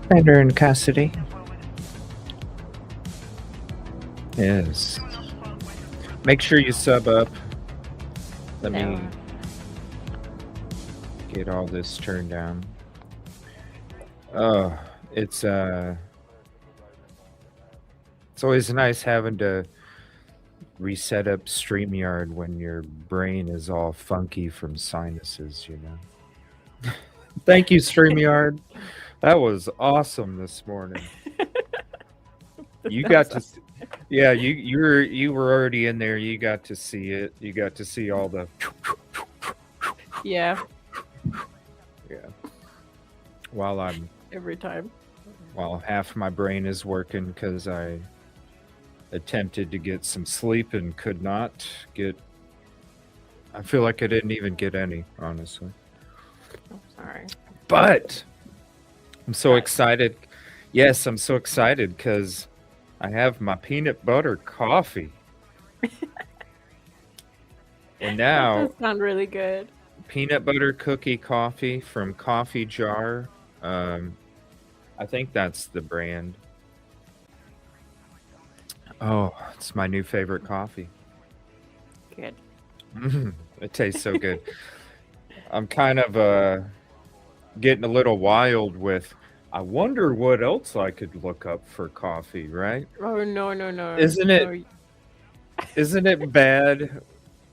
Xander and Cassidy. Yes. Make sure you sub up. Let me get all this turned down. Oh, it's always nice having to reset up Streamyard when your brain is all funky from sinuses, you know. Thank you, Streamyard. That was awesome this morning. You got to, yeah. You were already in there. You got to see it. You got to see all the. Yeah. Yeah. While I'm every time. While half my brain is working because I attempted to get some sleep and could not get. I feel like I didn't even get any, honestly. Oh, sorry. But I'm so excited. Yes, I'm so excited because I have my peanut butter coffee. And now that does sound really good. Peanut butter cookie coffee from Coffee Jar. I think that's the brand. Oh, it's my new favorite coffee. Good. It tastes so good. I'm kind of getting a little wild with, I wonder what else I could look up for coffee, right? Oh, no. Isn't it bad?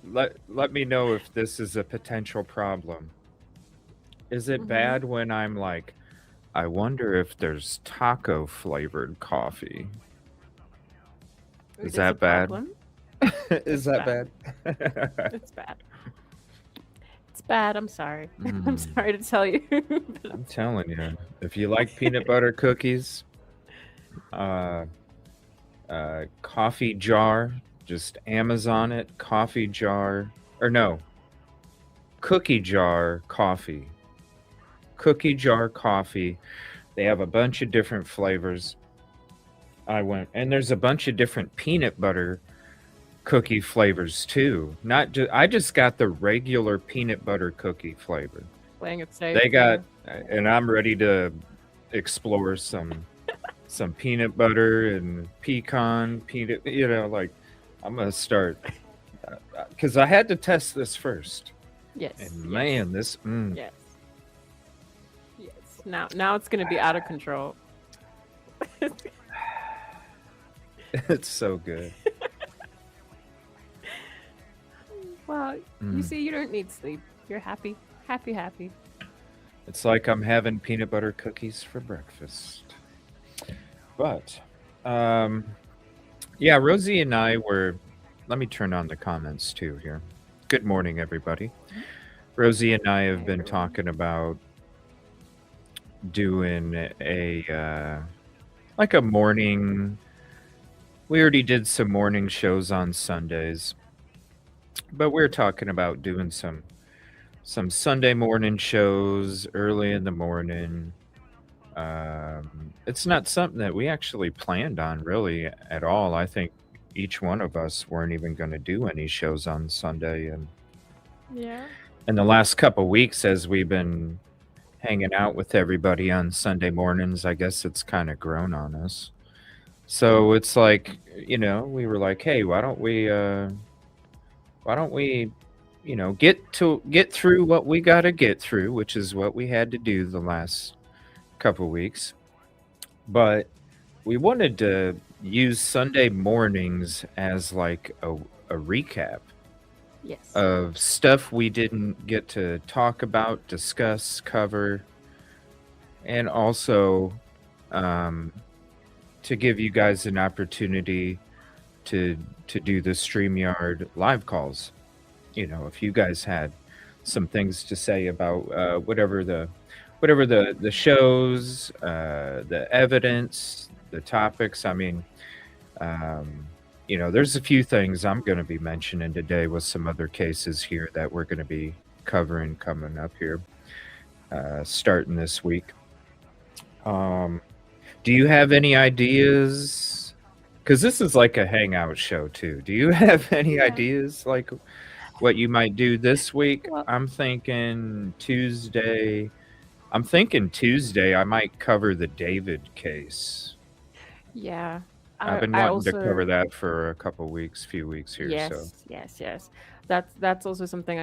Let me know if this is a potential problem. Is it bad when I'm like, I wonder if there's taco flavored coffee? Is that bad? Is that bad? It's bad. It's bad. I'm sorry. I'm sorry to tell you. I'm telling you, if you like peanut butter cookies, Coffee Jar, just Amazon it, Coffee Jar, or no, Cookie Jar Coffee. Cookie Jar Coffee. They have a bunch of different flavors. And there's a bunch of different peanut butter cookie flavors too. Not just, I just got the regular peanut butter cookie flavor. Playing it safe. They got, and I'm ready to explore some peanut butter and pecan peanut. You know, like I'm gonna start because I had to test this first. Yes. And man, this. Yes. Now it's gonna be out of control. It's so good. Well, you see, you don't need sleep. You're happy. It's like I'm having peanut butter cookies for breakfast. But, yeah, Rosie and I were. Let me turn on the comments too here. Good morning, everybody. Rosie and I have been talking about doing a morning. We already did some morning shows on Sundays, but we're talking about doing some Sunday morning shows early in the morning. It's not something that we actually planned on really at all. I think each one of us weren't even going to do any shows on Sunday, and in the last couple weeks, as we've been hanging out with everybody on Sunday mornings, I guess it's kind of grown on us. So it's like, you know, we were like, hey, why don't we, you know, get through what we got to get through, which is what we had to do the last couple weeks. But we wanted to use Sunday mornings as like a recap of stuff we didn't get to talk about, discuss, cover, and also to give you guys an opportunity to do the StreamYard live calls. You know, if you guys had some things to say about whatever the shows, the evidence, the topics. I mean, you know, there's a few things I'm going to be mentioning today with some other cases here that we're going to be covering coming up here, starting this week. Do you have any ideas? Because this is like a hangout show too. Do you have any ideas like what you might do this week? I'm thinking Tuesday I'm thinking Tuesday I might cover the David case. Yeah. I've been I wanting to cover also that for a few weeks here. So yes. That's also something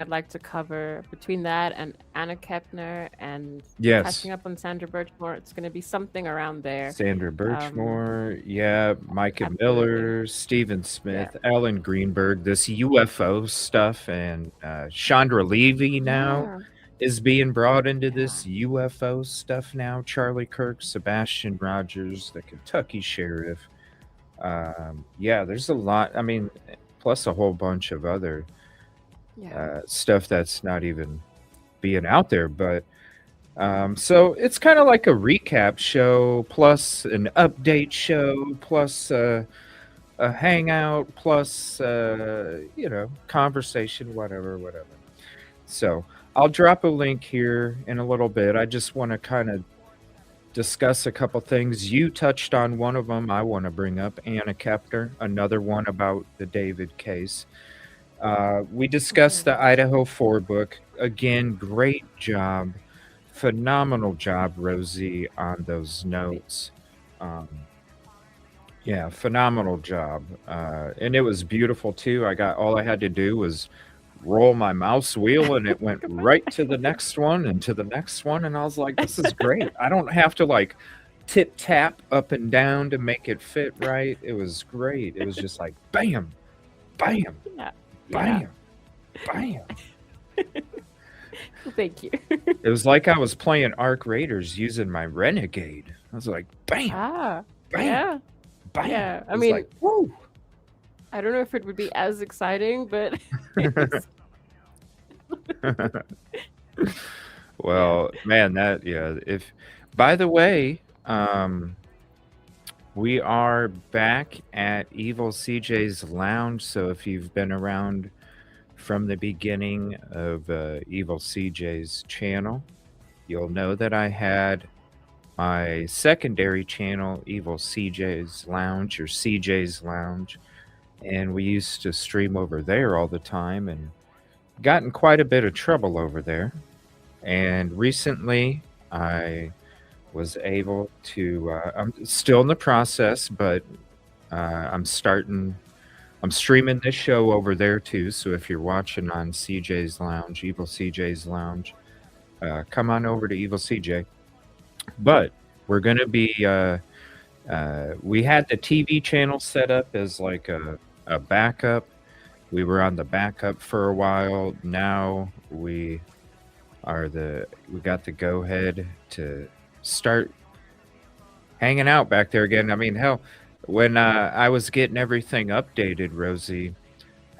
I'd like to cover between that and Anna Kepner and catching yes, up on Sandra Birchmore. It's going to be something around there. Sandra Um, Birchmore, yeah, Micah absolutely. Miller, Stephen Yeah. Smith, Alan Greenberg, this UFO stuff, and Chandra Levy now Yeah. is being brought into Yeah. this UFO stuff now. Charlie Kirk, Sebastian Rogers, the Kentucky sheriff. Yeah, there's a lot. I mean, plus a whole bunch of other Yeah. stuff that's not even being out there. But so it's kind of like a recap show, plus an update show, plus a hangout, plus conversation, whatever. So I'll drop a link here in a little bit. I just want to kind of discuss a couple things. You touched on one of them. I want to bring up Anna Kepner, another one about the David case. We discussed the Idaho 4 book. Again, great job. Phenomenal job, Rosee, on those notes. Um, yeah, phenomenal job. And it was beautiful too. All I had to do was roll my mouse wheel and it went right to the next one and to the next one. And I was like, this is great. I don't have to like tip tap up and down to make it fit right. It was great. It was just like bam, bam, Yeah. bam, bam. Thank you. It was like I was playing Arc Raiders using my Renegade. I was like, bam, bam, Yeah. bam. Yeah. I It was mean, like, woo. I don't know if it would be as exciting, but Well, man, if by the way, we are back at EvilleCJ's Lounge. So if you've been around from the beginning of EvilleCJ's channel, you'll know that I had my secondary channel, EvilleCJ's Lounge or CJ's Lounge, and we used to stream over there all the time and got in quite a bit of trouble over there. And recently, I was able to. I'm still in the process, but I'm streaming this show over there too. So if you're watching on CJ's Lounge, EvilleCJ's Lounge, come on over to EvilleCJ. But we're gonna be. We had the TV channel set up as like a backup. We were on the backup for a while. Now we got the go ahead to start hanging out back there again. I mean, hell, when I was getting everything updated, Rosee,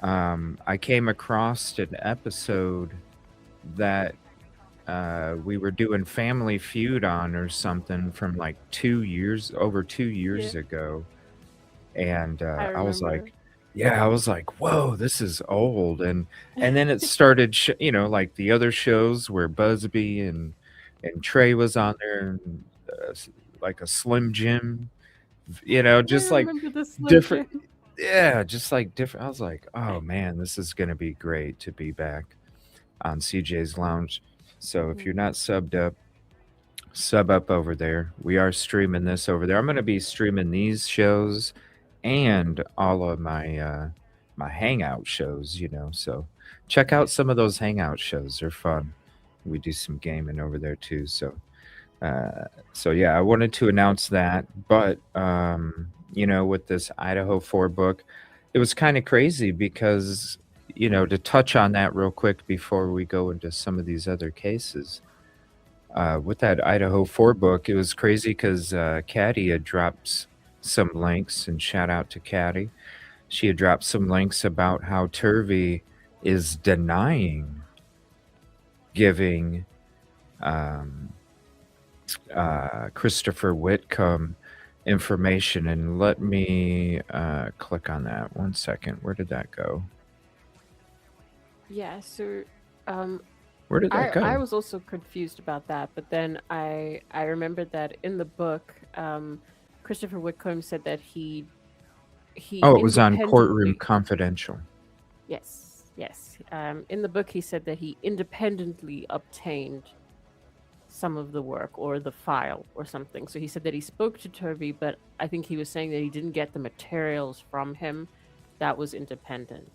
I came across an episode that we were doing Family Feud on or something from like over 2 years ago. And I I was remember. like, yeah, I was like, whoa, this is old. And then it started, like the other shows where Busby and Trey was on there, and like a Slim Jim, I just like remember the Slim different. Jim. Yeah, just like different. I was like, oh man, this is going to be great to be back on CJ's Lounge. So if you're not subbed up, sub up over there. We are streaming this over there. I'm going to be streaming these shows and all of my my hangout shows, So check out some of those hangout shows. They're fun. We do some gaming over there too. So yeah, I wanted to announce that. But with this Idaho 4 book, it was kind of crazy because to touch on that real quick before we go into some of these other cases. With that Idaho 4 book, it was crazy because Caddy had dropped some links, and shout out to Caddy. She had dropped some links about how Turvy is denying giving Christopher Witcom information. And let me click on that 1 second. Where did that go? Yeah, so where did that go? I was also confused about that, but then I remembered that in the book, Christopher Witcom said that he it was on Courtroom Confidential. Yes. In the book, he said that he independently obtained some of the work or the file or something. So he said that he spoke to Turvy, but I think he was saying that he didn't get the materials from him that was independent.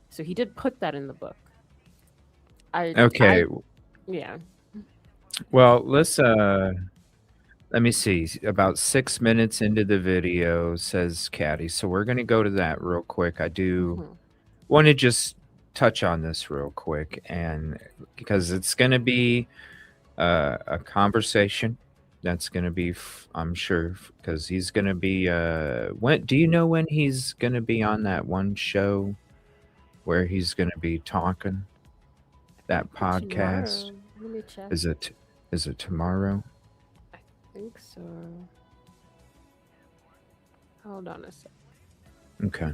So he did put that in the book. Okay. Yeah. Well, let me see. About 6 minutes into the video, says Caddy. So we're going to go to that real quick. I do want to just touch on this real quick, and because it's going to be a conversation that's going to be, I'm sure, because he's going to be. When do you know when he's going to be on that one show where he's going to be talking? That podcast. Tomorrow. Let me check. Is it tomorrow? I think so. Hold on a sec. Okay.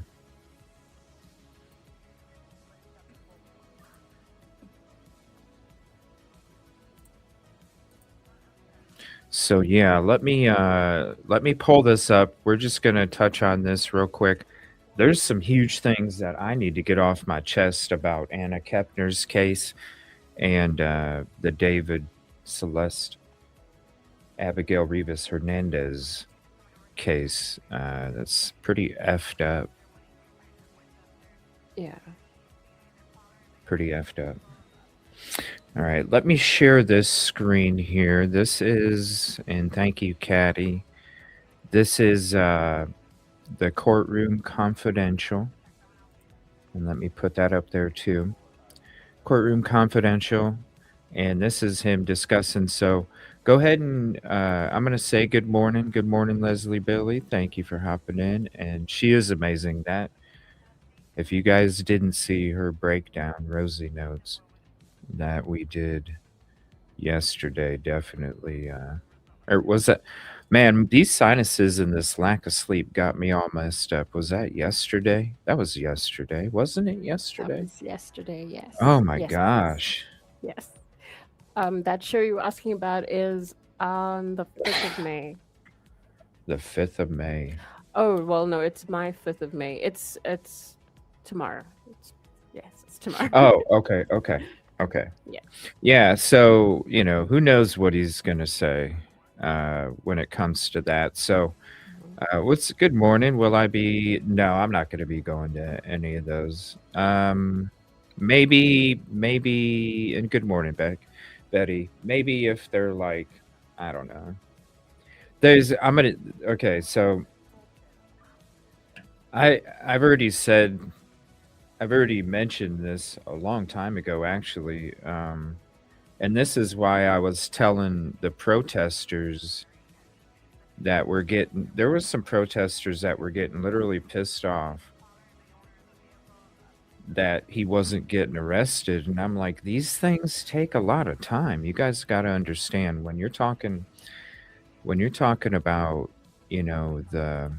So yeah, let me pull this up. We're just gonna touch on this real quick. There's some huge things that I need to get off my chest about Anna Kapner's case and the David Celeste Abigail Rivas Hernandez case. That's pretty effed up. Yeah. Pretty effed up. All right, let me share this screen here. This is, and thank you, Caddy. This is the Courtroom Confidential. And let me put that up there too. Courtroom Confidential. And this is him discussing. So go ahead and I'm going to say good morning. Good morning, Leslie Billy. Thank you for hopping in. And she is amazing. That, if you guys didn't see her breakdown, Rosee notes, that we did yesterday, definitely. Or was that, man, these sinuses and this lack of sleep got me all messed up. Was that yesterday? That was yesterday. Wasn't it yesterday? That was yesterday, yes. Oh my Yes, gosh. yes. That show you were asking about is on the 5th of May. The 5th of May. Oh, well, no, it's my 5th of May. It's tomorrow. Yes, it's tomorrow. Oh, okay. Yeah. Yeah, so, who knows what he's going to say when it comes to that. So, what's good morning? Will I be? No, I'm not going to be going to any of those. Maybe, and good morning, Betty. Maybe if they're like, I don't know. Okay, so I've already mentioned this a long time ago, actually. And this is why I was telling the protesters that there was some protesters that were getting literally pissed off that he wasn't getting arrested. And I'm like, these things take a lot of time. You guys got to understand when you're talking about, the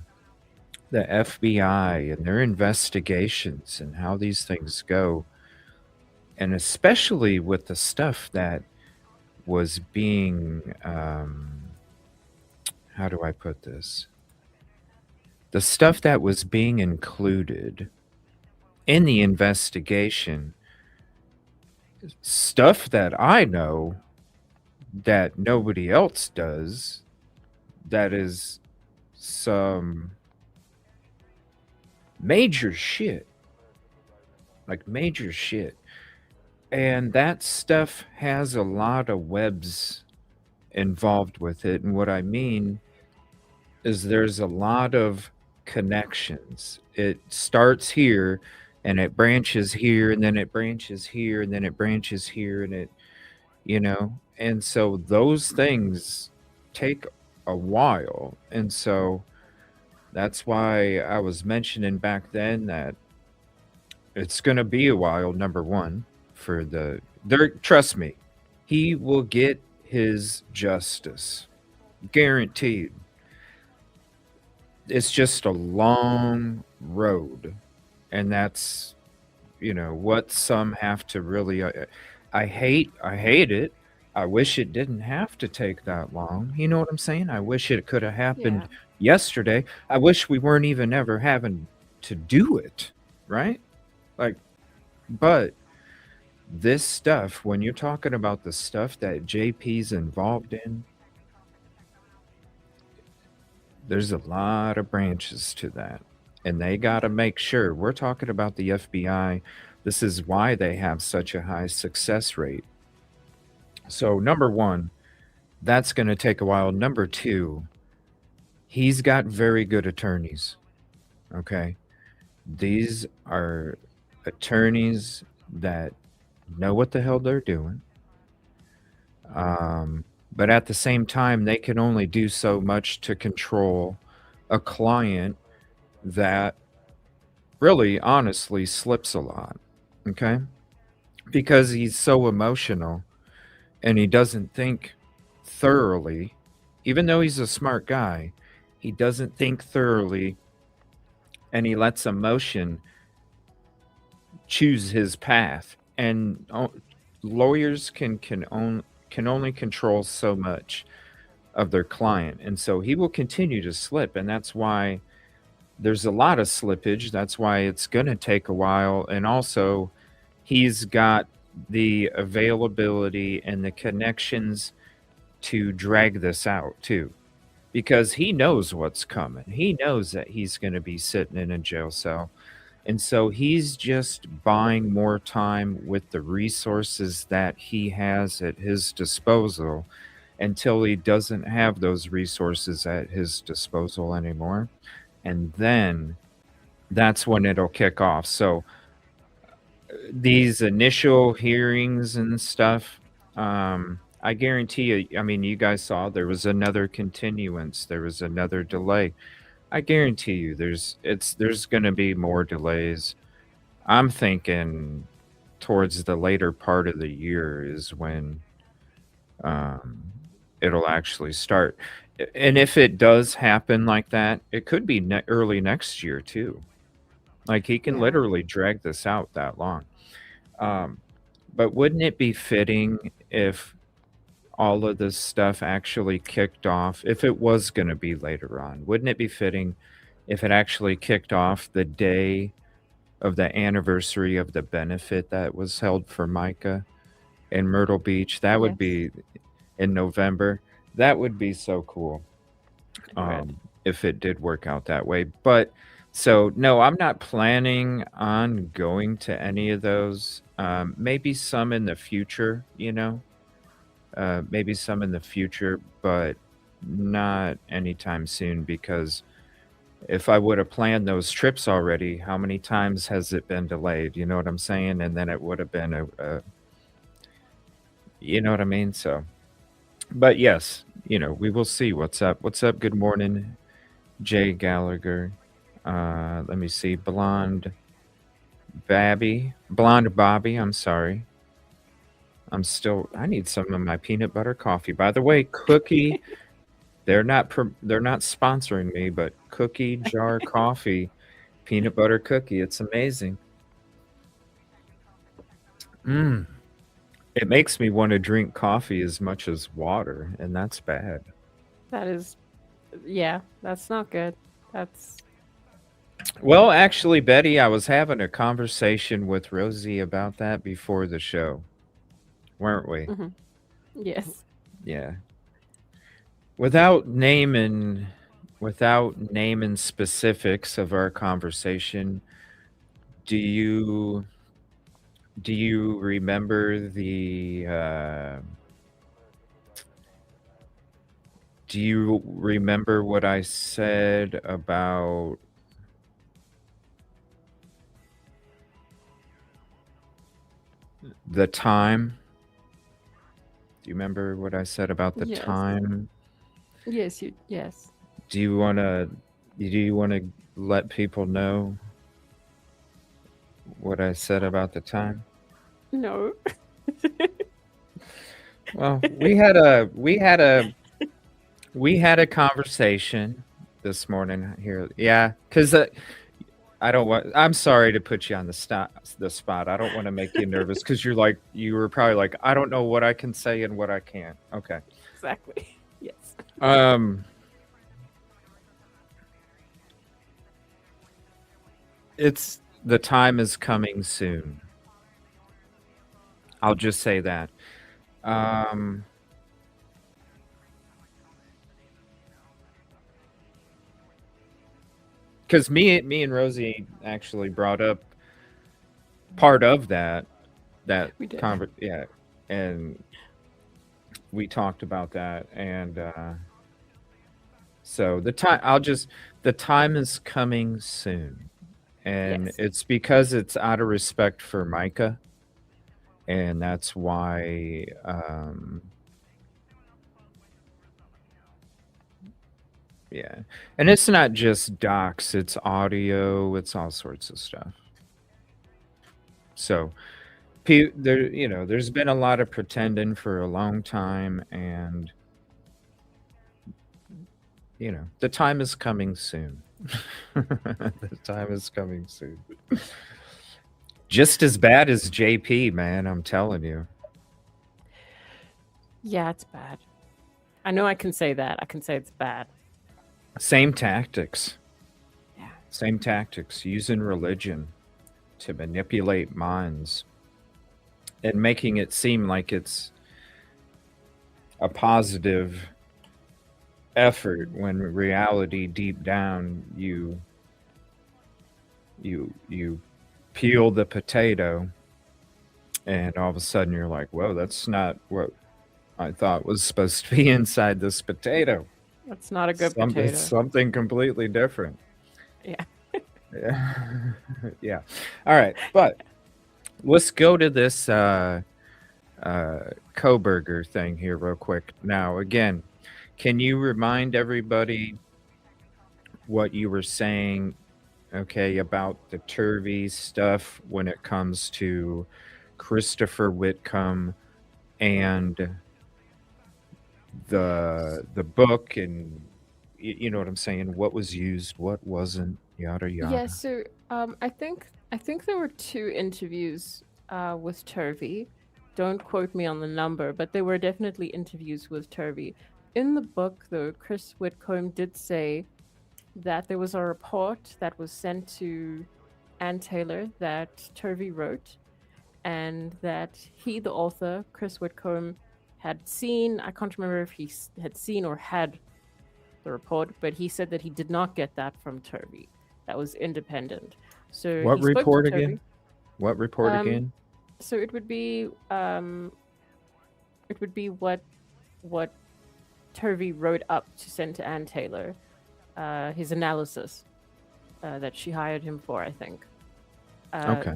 FBI and their investigations and how these things go, and especially with the stuff that was being, how do I put this? The stuff that was being included in the investigation, stuff that I know that nobody else does, that is some major shit. Like major shit. And that stuff has a lot of webs involved with it. And what I mean is there's a lot of connections. It starts here and it branches here and then it branches here and then it branches here and it, and so those things take a while. And so that's why I was mentioning back then that it's going to be a while, number one, for trust me, he will get his justice. Guaranteed. It's just a long road. And that's, what some have to really, I hate it. I wish it didn't have to take that long. You know what I'm saying? I wish it could have happened yesterday. I wish we weren't even ever having to do it, right? Like, but This stuff, when you're talking about the stuff that JP's involved in, there's a lot of branches to that. And they got to make sure. We're talking about the FBI. This is why they have such a high success rate. So, number one, that's going to take a while. Number two, he's got very good attorneys. Okay. These are attorneys that know what the hell they're doing. But at the same time, they can only do so much to control a client that really, honestly, slips a lot. Okay. Because he's so emotional and he doesn't think thoroughly. Even though he's a smart guy, he doesn't think thoroughly, and he lets emotion choose his path. And lawyers can only control so much of their client, and so he will continue to slip, and that's why there's a lot of slippage. That's why it's going to take a while, and also he's got the availability and the connections to drag this out too, because he knows what's coming. He knows that he's going to be sitting in a jail cell. And so he's just buying more time with the resources that he has at his disposal until he doesn't have those resources at his disposal anymore. And then that's when it'll kick off. So these initial hearings and stuff, I guarantee you, I mean, you guys saw there was another continuance, there was another delay. I guarantee you there's going to be more delays. I'm thinking towards the later part of the year is when it'll actually start. And if it does happen like that, it could be early next year too. Like he can literally drag this out that long. But wouldn't it be fitting if all of this stuff actually kicked off, if it was going to be later on? Wouldn't it be fitting if it actually kicked off the day of the anniversary of the benefit that was held for Micah in Myrtle Beach? That would be in November. That would be so cool if it did work out that way. But so, no, I'm not planning on going to any of those. Maybe some in the future, you know, maybe some in the future, but not anytime soon, because if I would have planned those trips already, how many times has it been delayed? You know what I'm saying? And then it would have been you know what I mean? So, but yes, you know, we will see what's up. What's up? Good morning, Jay Gallagher. Let me see. Blonde Bobby. I'm sorry. I need some of my peanut butter coffee. By the way, Cookie, they're not sponsoring me, but Cookie Jar Coffee, peanut butter cookie. It's amazing. It makes me want to drink coffee as much as water, and that's bad. That is, yeah, that's not good. That's. Well, actually, Betty, I was having a conversation with Rosee about that before the show, weren't we? Mm-hmm. Yes. Yeah. Without naming specifics of our conversation, do you remember do you remember what I said about the time? Do you remember what I said about the time? Yes, yes. Do you want to let people know what I said about the time? No. Well, we had a conversation this morning here. Yeah, because I'm sorry to put you on the spot. I don't want to make you nervous, because you were probably like, I don't know what I can say and what I can't. Okay. Exactly. Yes. The time is coming soon. I'll just say that. Because me and Rosie actually brought up part of that We did. yeah, and we talked about that, and so the time is coming soon, and Yes. it's because it's out of respect for Micah, and that's why yeah, and it's not just docs, it's audio, it's all sorts of stuff. So there's been a lot of pretending for a long time, and the time is coming soon. The time is coming soon. Just as bad as JP, man, I'm telling you. Yeah, it's bad. I know I can say that. I can say it's bad. Same tactics. Yeah. Same tactics, using religion to manipulate minds and making it seem like it's a positive effort when in reality deep down you peel the potato and all of a sudden you're like, whoa, that's not what I thought was supposed to be inside this potato. That's not a good potato. It's something completely different. Yeah. Yeah. Yeah. All right, but let's go to this Koberger thing here real quick. Now, again, can you remind everybody what you were saying, okay, about the Turvy stuff when it comes to Christopher Witcom and the book, and you know what I'm saying? What was used, what wasn't, yada yada. Yeah. So I think there were 2 interviews with Turvy. Don't quote me on the number, but there were definitely interviews with Turvy. In the book, though, Chris Witcom did say that there was a report that was sent to Ann Taylor that Turvy wrote, and that he, the author, Chris Witcom, had seen. I can't remember if he had seen or had the report, but he said that he did not get that from Turvy. That was independent. So What he spoke report to Turvy. again? What report again? So it would be what Turvy wrote up to send to Ann Taylor, his analysis that she hired him for, I think. Okay.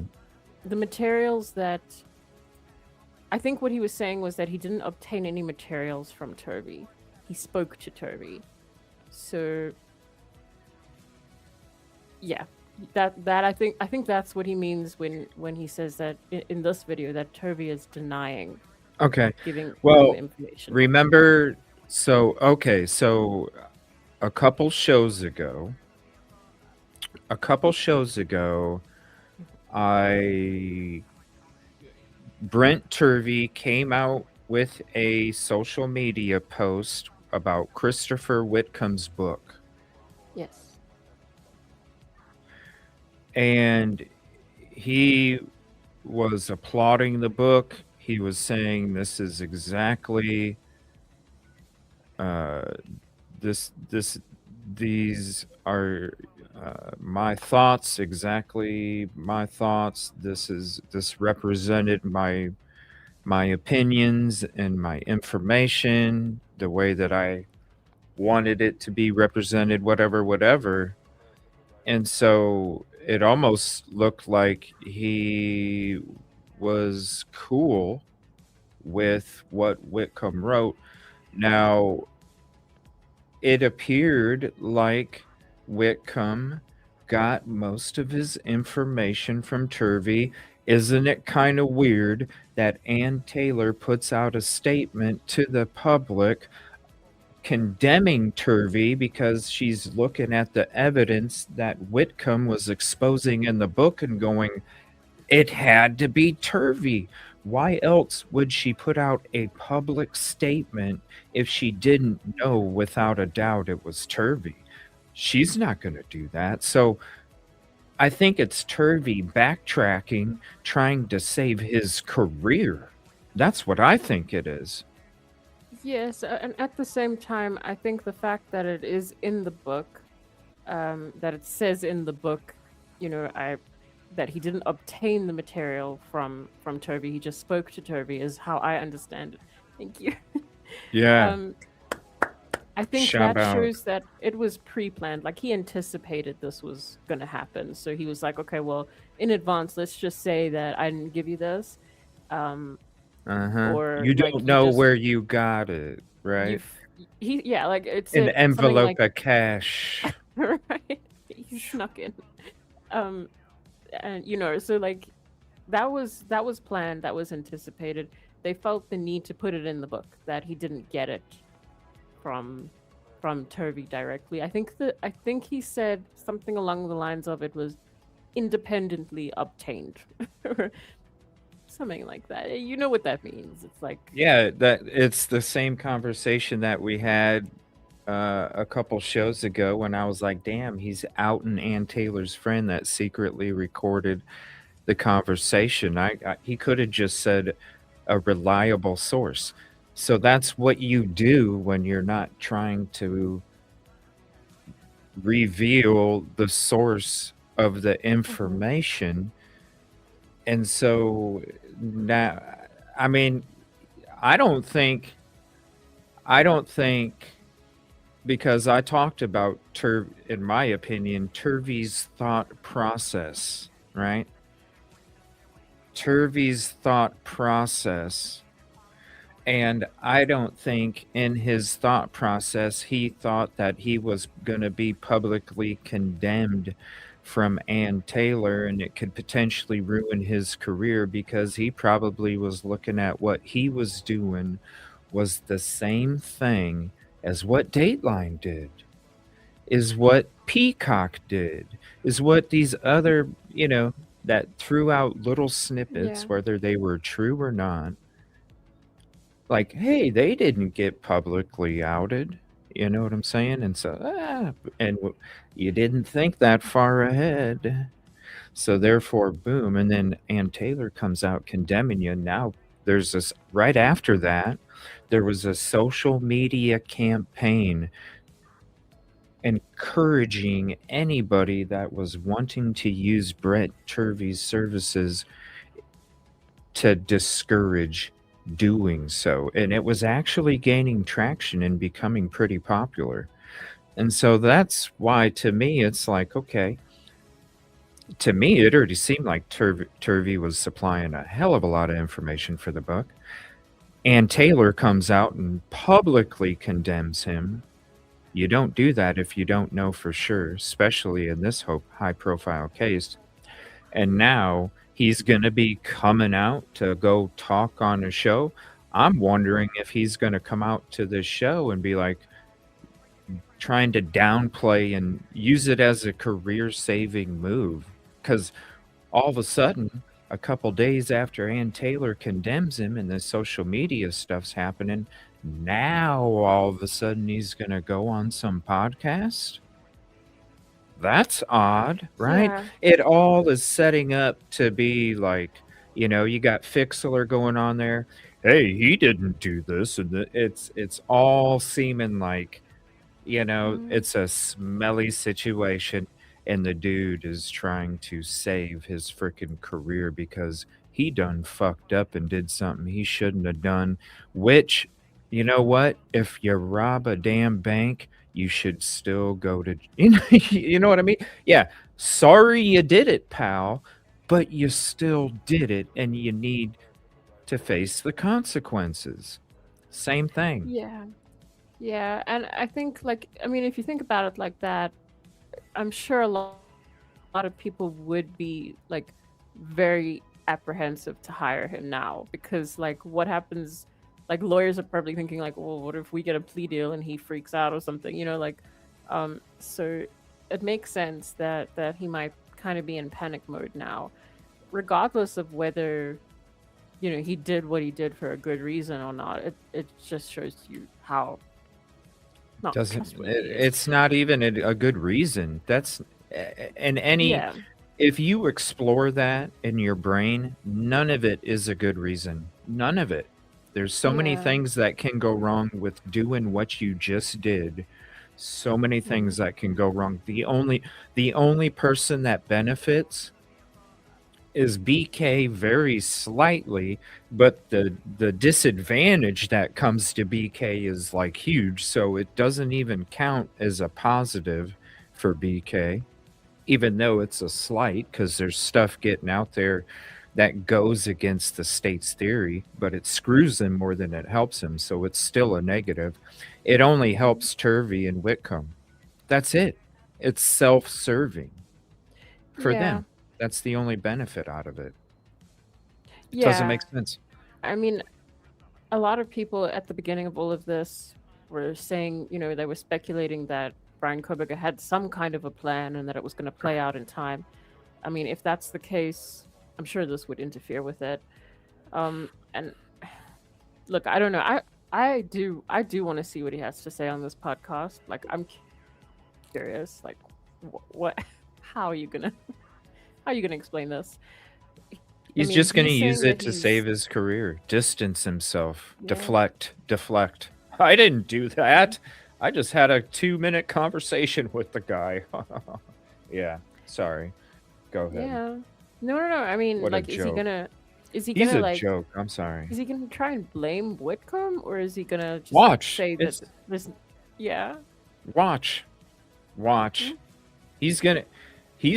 The materials that I think what he was saying was that he didn't obtain any materials from Turvy. He spoke to Turvy. So yeah, that I think that's what he means when he says that in this video that Turvy is denying giving Well, information. remember, so a couple shows ago, Brent Turvy came out with a social media post about Christopher Whitcomb's book. Yes. And he was applauding the book. He was saying this is exactly these are my thoughts, exactly my thoughts. This represented my opinions and my information the way that I wanted it to be represented, whatever. And so it almost looked like he was cool with what Witcom wrote. Now, it appeared like Witcom got most of his information from Turvy. Isn't it kind of weird that Ann Taylor puts out a statement to the public condemning Turvy because she's looking at the evidence that Witcom was exposing in the book and going, it had to be Turvy. Why else would she put out a public statement if she didn't know without a doubt it was Turvy? She's not going to do that. So I think it's Turvy backtracking, trying to save his career. That's what I think it is. Yes, and at the same time, I think the fact that it is in the book, that it says in the book, I that he didn't obtain the material from Turvy. He just spoke to Turvy, is how I understand it. Thank you. Yeah. um, I think Shout that out. shows that it was pre-planned. Like he anticipated this was gonna happen, so he was like, "Okay, well, in advance, let's just say that I didn't give you this." Um, Uh-huh. or You like don't you know just where you got it, you right? he yeah, like it An said something envelope like of cash. right, he snuck in. um and so like that was planned, that was anticipated. They felt the need to put it in the book that he didn't get it from Turvy directly. I think he said something along the lines of it was independently obtained or something like that. You know what that means. It's like Yeah, that it's the same conversation that we had a couple shows ago when I was like, "Damn, he's outing Ann Taylor's friend that secretly recorded the conversation." He could have just said a reliable source. So that's what you do when you're not trying to reveal the source of the mhm. information. And so now, I mean, I don't think, I don't think, because I talked about in my opinion, Turvy's thought process, right? Turvy's thought process. And I don't think in his thought process he thought that he was going to be publicly condemned from Ann Taylor and it could potentially ruin his career, because he probably was looking at what he was doing was the same thing as what Dateline did, is what Peacock did, is what these other, that threw out little Yeah. snippets, whether they were true or not, like, hey, they didn't get publicly outed. You know what I'm saying? And so, you didn't think that far ahead. So therefore, boom. And then Ann Taylor comes out condemning you. Now there's this, right after that, there was a social media campaign encouraging anybody that was wanting to use Brett Turvey's services to discourage doing so. And it was actually gaining traction and becoming pretty popular. And so that's why, to me, it's like, okay, to me, it already seemed like Turvey was supplying a hell of a lot of information for the book. And Taylor comes out and publicly condemns him. You don't do that if you don't know for sure, especially in this high profile case. And now he's going to be coming out to go talk on a show. I'm wondering if he's going to come out to this show and be like trying to downplay and use it as a career saving move. Because all of a sudden, a couple days after Ann Taylor condemns him and the social media stuff's happening, now all of a sudden he's going to go on some podcast. That's odd, right? Yeah. It all is setting up to be like, you got Fixler going on there. Hey, he didn't do this, and it's all seeming like, Mm, it's a smelly situation, and the dude is trying to save his freaking career because he done fucked up and did something he shouldn't have done. Which, you know what? If you rob a damn bank, you should still go to, you know what I mean? Yeah. Sorry you did it, pal, but you still did it, and you need to face the consequences. Same thing. yeah. Yeah, and I think like I mean if you think about it like that, I'm sure a lot of people would be like very apprehensive to hire him now because like what happens, like lawyers are probably thinking like, well, what if we get a plea deal and he freaks out or something, like so it makes sense that he might kind of be in panic mode now, regardless of whether he did what he did for a good reason or not. It just shows you how not Doesn't trustworthy he is. it's not even a good reason. That's in any Yeah. if you explore that in your brain, none of it is a good reason. None of it. There's so many Yeah. things that can go wrong with doing what you just did. So many things that can go wrong. The only person that benefits is BK very slightly, but the disadvantage that comes to BK is like huge, so it doesn't even count as a positive for BK, even though it's a slight, because there's stuff getting out there that goes against the state's theory, but it screws him more than it helps him, so it's still a negative. It only helps Turvy and Witcom. That's it. It's self-serving for Yeah. them. That's the only benefit out of it. It Yeah. doesn't make sense. I mean, a lot of people at the beginning of all of this were saying, they were speculating that Brian Koberger had some kind of a plan and that it was going to play out in time. I mean, if that's the case, I'm sure this would interfere with it. And look, I don't know. I do want to see what he has to say on this podcast. Like, I'm curious. Like, what? How are you gonna explain this? He's just going to use it to save his career, distance himself, deflect. I didn't do that. I just had a 2-minute conversation with the guy. Yeah, sorry. Go ahead. Yeah. No. I mean, What like, a is he joke. gonna He's a like joke. I'm sorry. Is he gonna try and blame Witcom, or is he gonna just Watch. say that this? Yeah. Watch. He's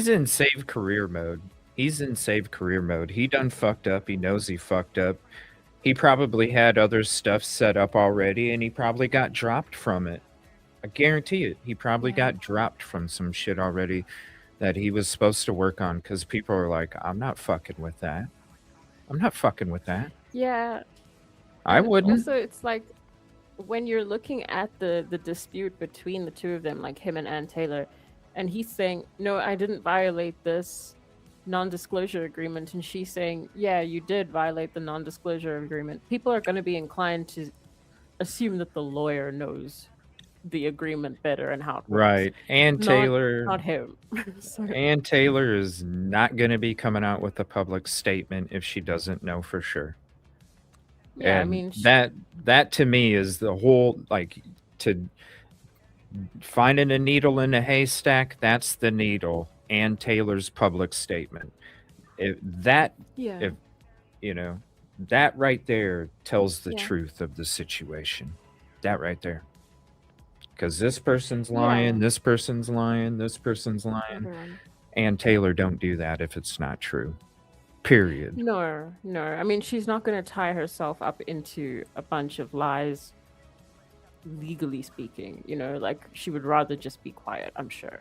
in save career mode. He done fucked up. He knows he fucked up. He probably had other stuff set up already, and he probably got dropped from it. I guarantee it. He probably got dropped from some shit already that he was supposed to work on, because people are like, I'm not fucking with that. Yeah. I wouldn't. Also, it's like, when you're looking at the dispute between the two of them, like him and Ann Taylor, and he's saying, no, I didn't violate this non-disclosure agreement, and she's saying, yeah, you did violate the non-disclosure agreement. People are going to be inclined to assume that the lawyer knows the agreement better and how it works. Right. Ann Taylor, not him. Ann Taylor is not going to be coming out with a public statement if she doesn't know for sure. Yeah, and I mean, that to me is the whole, like, to finding a needle in a haystack. That's the needle. Ann Taylor's public statement. That right there tells the truth of the situation. That right there. Because this person's lying, this person's lying, this person's lying. Ann Taylor don't do that if it's not true. Period. No. I mean, she's not going to tie herself up into a bunch of lies, legally speaking. Like, she would rather just be quiet, I'm sure.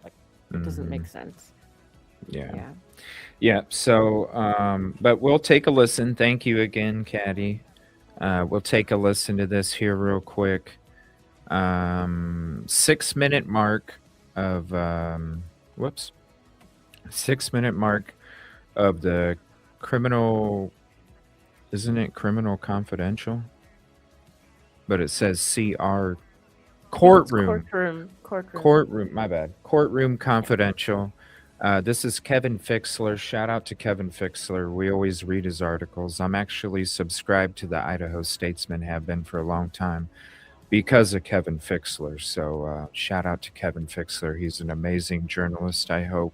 Like, it doesn't make sense. Yeah. So, but we'll take a listen. Thank you again, Caddy. We'll take a listen to this here real quick. 6-minute mark of 6-minute mark of the criminal, isn't it Criminal Confidential? But it says CR courtroom, my bad. Courtroom Confidential. This is Kevin Fixler. Shout out to Kevin Fixler. We always read his articles. I'm actually subscribed to the Idaho Statesman, have been for a long time, because of Kevin Fixler. So shout out to Kevin Fixler. He's an amazing journalist. I hope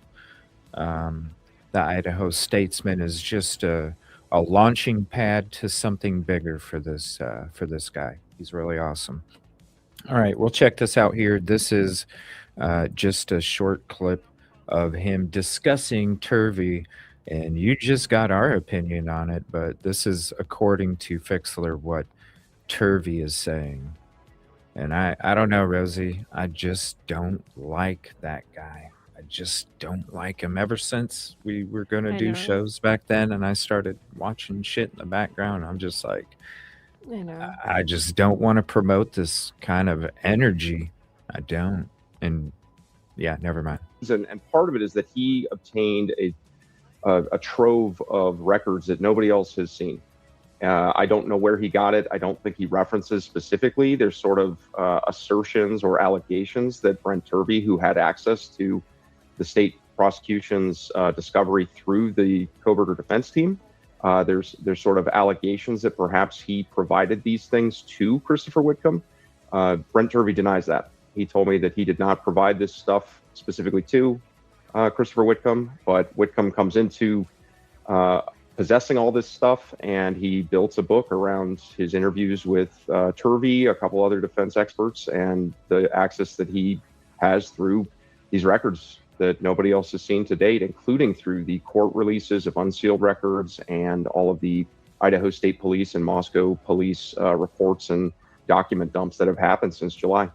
the Idaho Statesman is just a launching pad to something bigger for this guy. He's really awesome. All right, we'll check this out here. This is just a short clip of him discussing Turvy, and you just got our opinion on it, but this is according to Fixler what Turvy is saying. And I don't know, Rosie. I just don't like that guy. I just don't like him. Ever since we were going to do shows back then and I started watching shit in the background, I'm just like, I just don't want to promote this kind of energy. I don't. And yeah, never mind. And part of it is that he obtained a trove of records that nobody else has seen. I don't know where he got it. I don't think he references specifically. There's sort of assertions or allegations that Brent Turvy, who had access to the state prosecution's discovery through the Kohberger defense team. There's sort of allegations that perhaps he provided these things to Christopher Witcom. Brent Turvy denies that. He told me that he did not provide this stuff specifically to Christopher Witcom, but Witcom comes into possessing all this stuff, and he built a book around his interviews with Turvy, a couple other defense experts, and the access that he has through these records that nobody else has seen to date, including through the court releases of unsealed records and all of the Idaho State Police and Moscow Police reports and document dumps that have happened since July.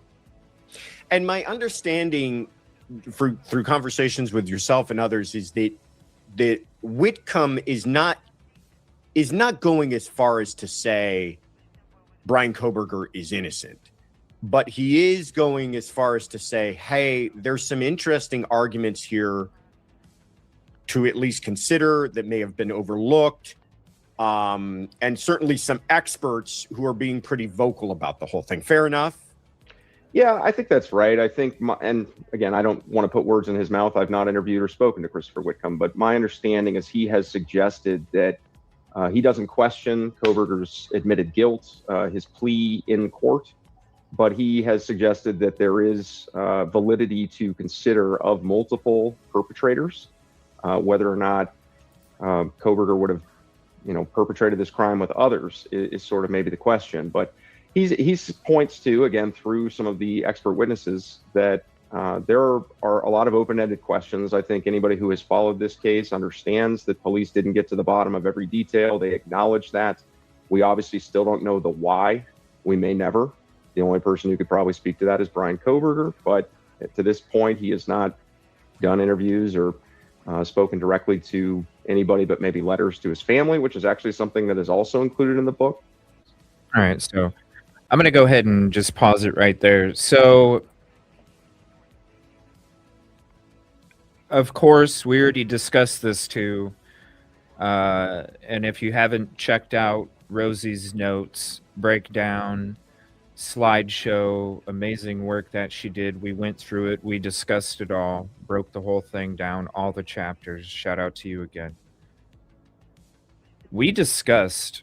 And my understanding through conversations with yourself and others is that Witcom is not going as far as to say Bryan Kohberger is innocent, but he is going as far as to say, hey, there's some interesting arguments here to at least consider that may have been overlooked. And certainly some experts who are being pretty vocal about the whole thing. Fair enough? Yeah, I think that's right. I think, and again, I don't want to put words in his mouth. I've not interviewed or spoken to Christopher Witcom, but my understanding is he has suggested that he doesn't question Kohberger's admitted guilt, his plea in court, but he has suggested that there is validity to consider of multiple perpetrators, whether or not Kohberger would have, perpetrated this crime with others is sort of maybe the question. But he points to, again, through some of the expert witnesses, that there are a lot of open-ended questions. I think anybody who has followed this case understands that police didn't get to the bottom of every detail. They acknowledge that. We obviously still don't know the why. We may never. The only person who could probably speak to that is Bryan Kohberger, but to this point, he has not done interviews or spoken directly to anybody but maybe letters to his family, which is actually something that is also included in the book. All right, so I'm going to go ahead and just pause it right there. So, of course, we already discussed this too. And if you haven't checked out Rosee's notes, breakdown, slideshow, amazing work that she did, we went through it. We discussed it all, broke the whole thing down, all the chapters. Shout out to you again. We discussed,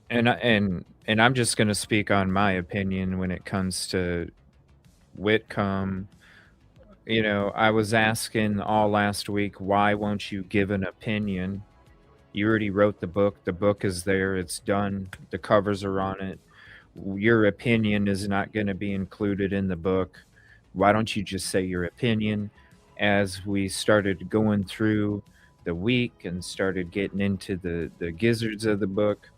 and I'm just going to speak on my opinion when it comes to Witcom. I was asking all last week, why won't you give an opinion? You already wrote the book. The book is there. It's done. The covers are on it. Your opinion is not going to be included in the book. Why don't you just say your opinion? As we started going through the week and started getting into the gizzards of the book,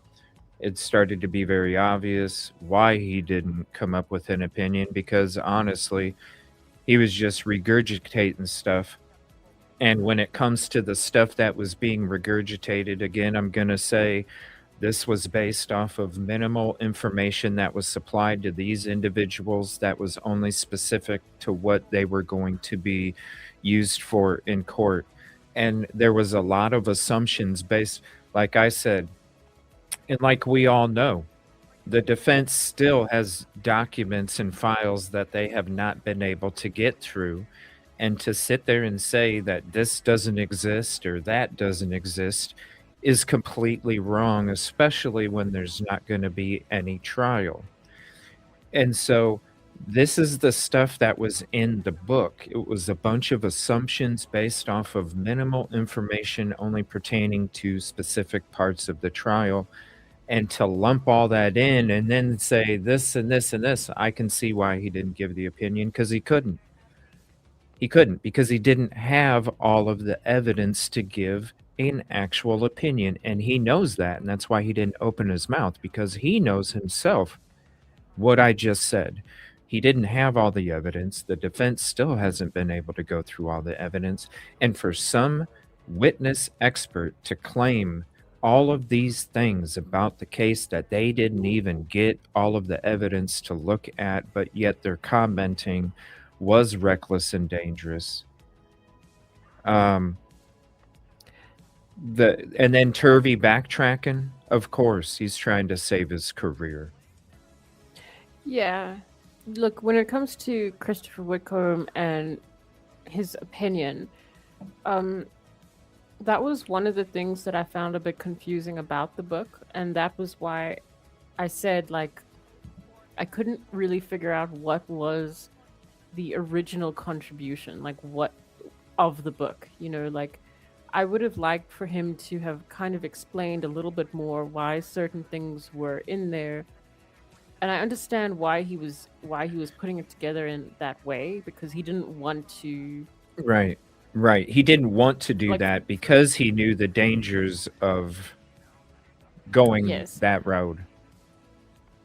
it started to be very obvious why he didn't come up with an opinion, because honestly, he was just regurgitating stuff. And when it comes to the stuff that was being regurgitated, again, I'm going to say this was based off of minimal information that was supplied to these individuals that was only specific to what they were going to be used for in court. And there was a lot of assumptions based, like I said, and like we all know, the defense still has documents and files that they have not been able to get through. And to sit there and say that this doesn't exist or that doesn't exist is completely wrong, especially when there's not going to be any trial. And so this is the stuff that was in the book. It was a bunch of assumptions based off of minimal information only pertaining to specific parts of the trial. And to lump all that in and then say this and this and this, I can see why he didn't give the opinion, because he couldn't. He couldn't, because he didn't have all of the evidence to give an actual opinion. And he knows that. And that's why he didn't open his mouth, because he knows himself what I just said. He didn't have all the evidence. The defense still hasn't been able to go through all the evidence. And for some witness expert to claim all of these things about the case that they didn't even get all of the evidence to look at, but yet they're commenting was reckless and dangerous. And then Turvy backtracking, of course, he's trying to save his career. Yeah. Look, when it comes to Christopher Witcom and his opinion, Um, that was one of the things that I found a bit confusing about the book, and that was why I said like I couldn't really figure out what was the original contribution, like what of the book, like I would have liked for him to have kind of explained a little bit more why certain things were in there. And I understand why he was putting it together in that way, because he didn't want to Right. Right. He didn't want to do like that because he knew the dangers of going yes. that road.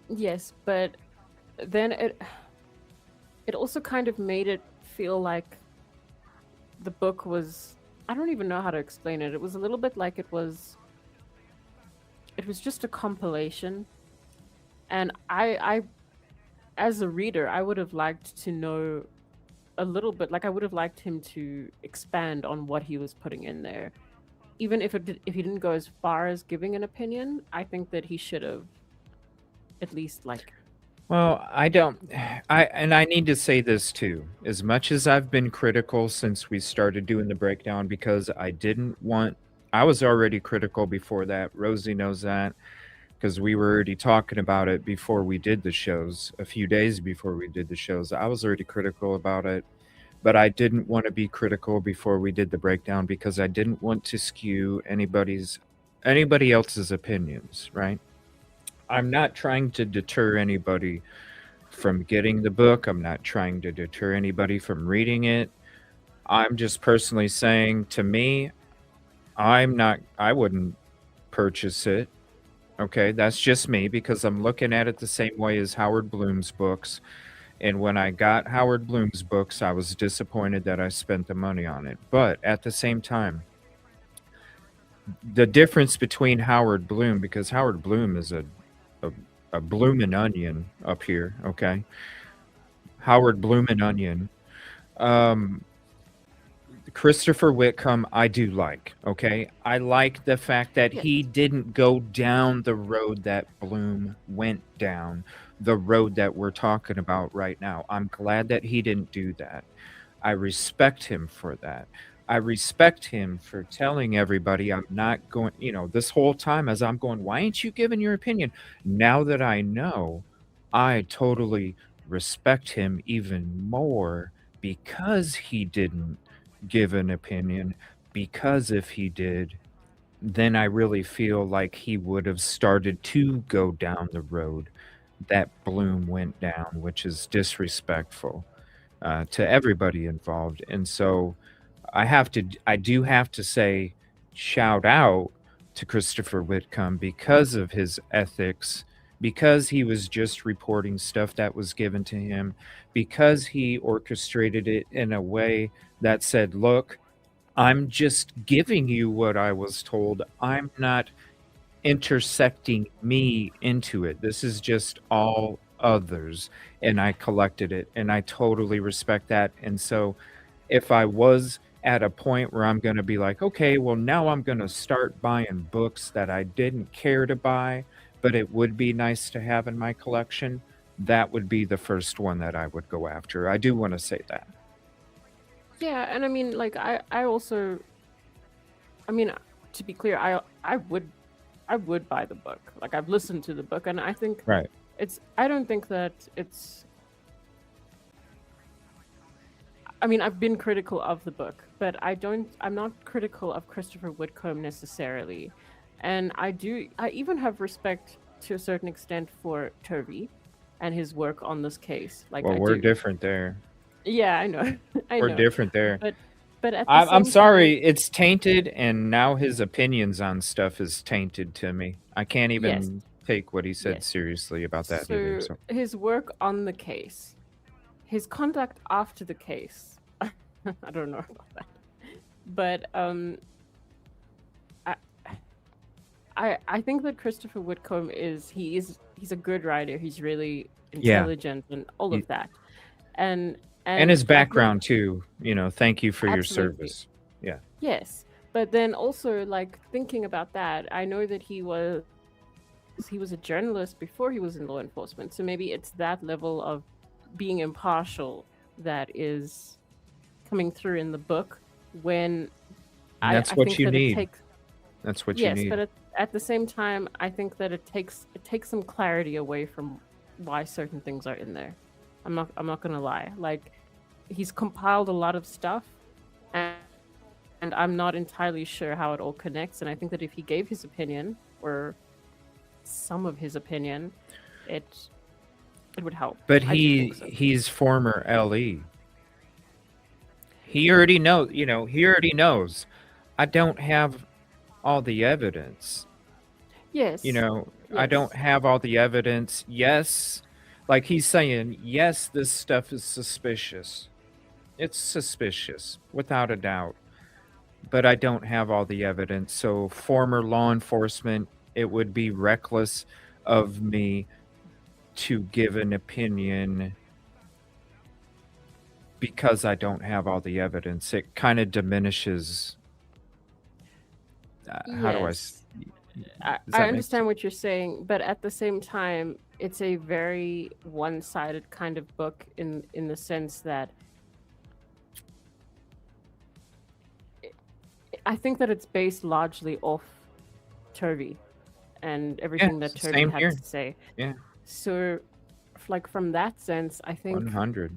Yes, but then it also kind of made it feel like the book was, I don't even know how to explain it. It was a little bit like it was just a compilation, and I as a reader, I would have liked to know a little bit, like I would have liked him to expand on what he was putting in there. Even if he didn't go as far as giving an opinion, I think that he should have at least like Well, I don't I need to say this too. As much as I've been critical since we started doing the breakdown because I was already critical before that. Rosie knows that because we were already talking about it before we did the shows, a few days before we did the shows. I was already critical about it, but I didn't want to be critical before we did the breakdown because I didn't want to skew anybody else's opinions, right? I'm not trying to deter anybody from getting the book. I'm not trying to deter anybody from reading it. I'm just personally saying, to me, I wouldn't purchase it. Okay, that's just me because I'm looking at it the same way as Howard Bloom's books. And when I got Howard Bloom's books, I was disappointed that I spent the money on it. But at the same time, the difference between Howard Bloom, because Howard Bloom is a bloomin' onion up here, okay? Howard Bloomin' Onion. Um, Christopher Whitcomb, I do like, okay? I like the fact that yes. he didn't go down the road that Bloom went down, the road that we're talking about right now. I'm glad that he didn't do that. I respect him for that. I respect him for telling everybody I'm not going, this whole time as I'm going, why ain't you giving your opinion? Now that I know, I totally respect him even more because he didn't give an opinion. Because if he did, then I really feel like he would have started to go down the road that Bloom went down, which is disrespectful to everybody involved. And so I do have to say, shout out to Christopher Whitcomb because of his ethics, because he was just reporting stuff that was given to him, because he orchestrated it in a way that said, look, I'm just giving you what I was told. I'm not intersecting me into it. This is just all others. And I collected it. And I totally respect that. And so if I was at a point where I'm going to be like, okay, well, now I'm going to start buying books that I didn't care to buy, but it would be nice to have in my collection, that would be the first one that I would go after. I do want to say that. Yeah, and I mean, like I also, I mean, to be clear, I would buy the book. Like I've listened to the book, and I think Right. I don't think that it's. I mean, I've been critical of the book, but I'm not critical of Christopher Whitcomb necessarily, and I even have respect to a certain extent for Turvy, and his work on this case. Like Well, I we're do. different there. Yeah, I know. I We're know. different there. But at the I'm same time, sorry, it's tainted, and now his opinions on stuff is tainted to me. I can't yes, even take what he said yes. seriously about that either. So So his work on the case, his conduct after the case, I don't know about that. But I think that Christopher Whitcomb he's a good writer. He's really yeah, intelligent and all he- of that. And and his I think background too. Thank you for your absolutely. service. Yeah. Yes. But then also like thinking about that, I know that he was a journalist before he was in law enforcement. So maybe it's that level of being impartial that is coming through in the book, when And that's I what think you that it need. takes That's what you yes, need. but at the same time, I think that it takes some clarity away from why certain things are in there. I'm not gonna lie. Like he's compiled a lot of stuff, and I'm not entirely sure how it all connects. And I think that if he gave his opinion or some of his opinion, it would help. But I do think so. he's former LE. He already knows, he already knows. I don't have all the evidence. Yes. I don't have all the evidence. Yes. Like he's saying, yes, this stuff is suspicious. It's suspicious, without a doubt. But I don't have all the evidence. So, former law enforcement, it would be reckless of me to give an opinion because I don't have all the evidence. It kind of diminishes. How do I? Yes. Does I that make understand what you're saying, but at the same time, it's a very one-sided kind of book in the sense that I think that it's based largely off Turvy and everything that Turvy same had here. to say. Yeah. So, like from that sense, I think 100.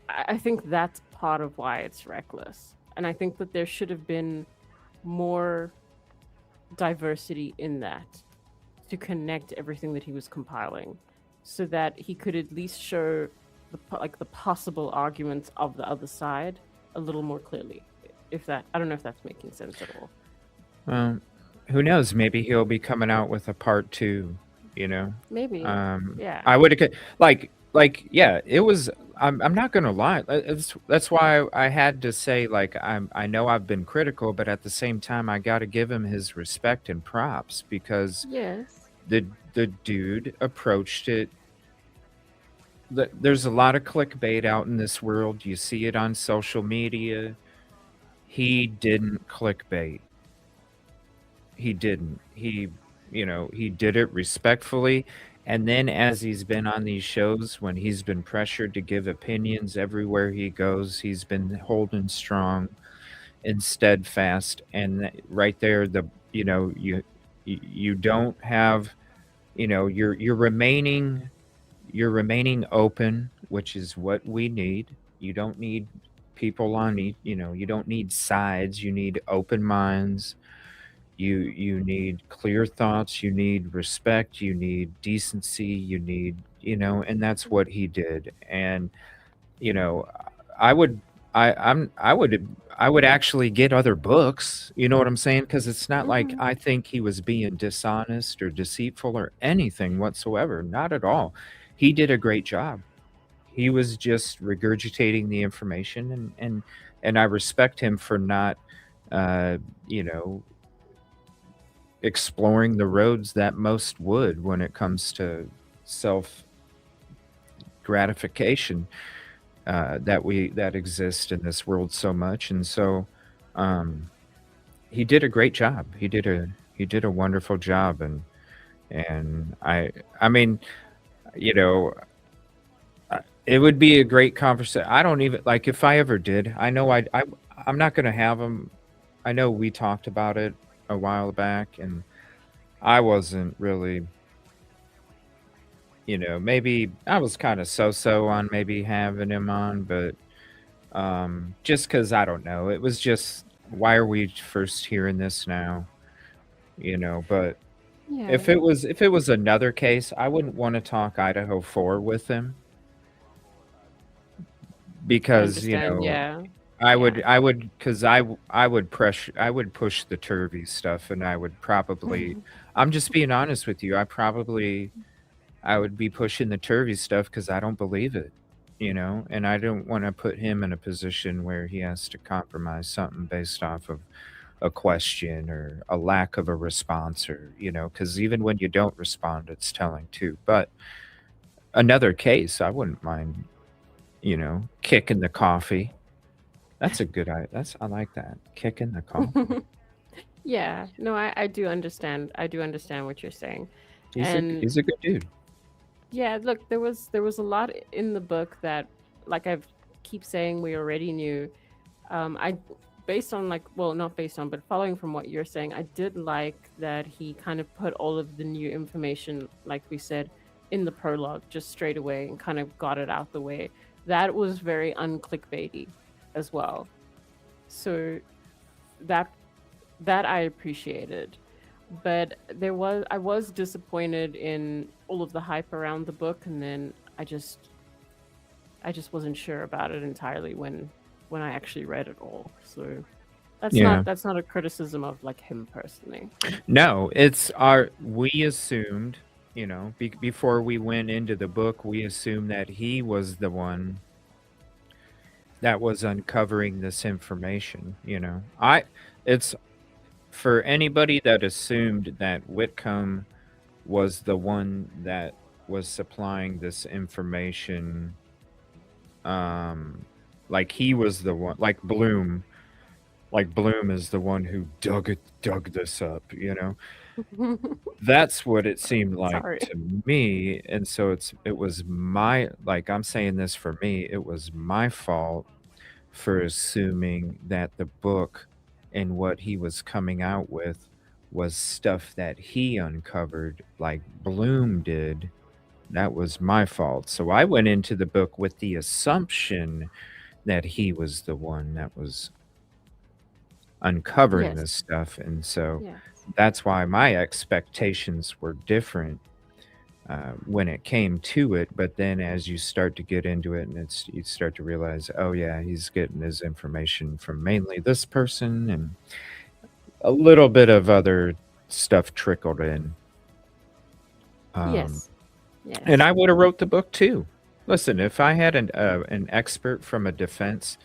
I think that's part of why it's reckless, and I think that there should have been more diversity in that to connect everything that he was compiling, so that he could at least show the possible arguments of the other side a little more clearly. I don't know if that's making sense at all. Who knows? Maybe he'll be coming out with a part 2. Maybe. Yeah. I would have yeah. It was. I'm not gonna lie. That's why I had to say I know I've been critical, but at the same time I got to give him his respect and props because Yes. the dude approached it. There's a lot of clickbait out in this world. You see it on social media. He didn't clickbait. He didn't. He did it respectfully. And then as he's been on these shows, when he's been pressured to give opinions everywhere he goes, he's been holding strong and steadfast. And right there, you don't have, you're remaining open, which is what we need. You don't need people on, you don't need sides. You need open minds. You need clear thoughts, you need respect, you need decency, you need, and that's what he did. And, I would I would actually get other books, you know what I'm saying? Because it's not like Mhm. I think he was being dishonest or deceitful or anything whatsoever. Not at all. He did a great job. He was just regurgitating the information, and I respect him for not you know, exploring the roads that most would when it comes to self gratification that exist in this world so much. And so he did a great job. He did a wonderful job. And I mean, you know, it would be a great conversation. I don't even like if I ever did. I know I'm not going to have him. I know we talked about it a while back, and I wasn't really, maybe I was kind of so on maybe having him on, but just because I don't know, it was just why are we first hearing this now, But Yeah. if it was another case, I wouldn't want to talk Idaho 4 with him because Understand, yeah. I would because I would push the Turvy stuff, and I would probably I'm just being honest with you. I would be pushing the Turvy stuff because I don't believe it, and I don't want to put him in a position where he has to compromise something based off of a question or a lack of a response, or because even when you don't respond, it's telling too. But another case, I wouldn't mind, kicking the coffee. That's a good idea. I like that. Kicking the coffee. Yeah. No, I do understand. I do understand what you're saying. He's a good dude. Yeah, look, there was a lot in the book that, like I keep saying, we already knew, I based on like, well, not based on, but following from what you're saying, I did like that he kind of put all of the new information, like we said, in the prologue just straight away and kind of got it out the way. That was very unclickbaity as well. So that I appreciated. But I was disappointed in all of the hype around the book, and then I just wasn't sure about it entirely when I actually read it all. So that's not a criticism of like him personally. No, we assumed, before we went into the book, we assumed that he was the one that was uncovering this information. It's for anybody that assumed that Witcom was the one that was supplying this information, like he was the one, like Bloom is the one who dug this up, That's what it seemed like to me. And so it was I'm saying this for me, it was my fault for assuming that the book and what he was coming out with was stuff that he uncovered like Bloom did. That was my fault. So I went into the book with the assumption that he was the one that was uncovering this stuff. And so that's why my expectations were different when it came to it. But then as you start to get into it, and you start to realize, oh yeah, he's getting his information from mainly this person, and a little bit of other stuff trickled in. Yes. And I would have wrote the book too. Listen, if I had an expert from a defense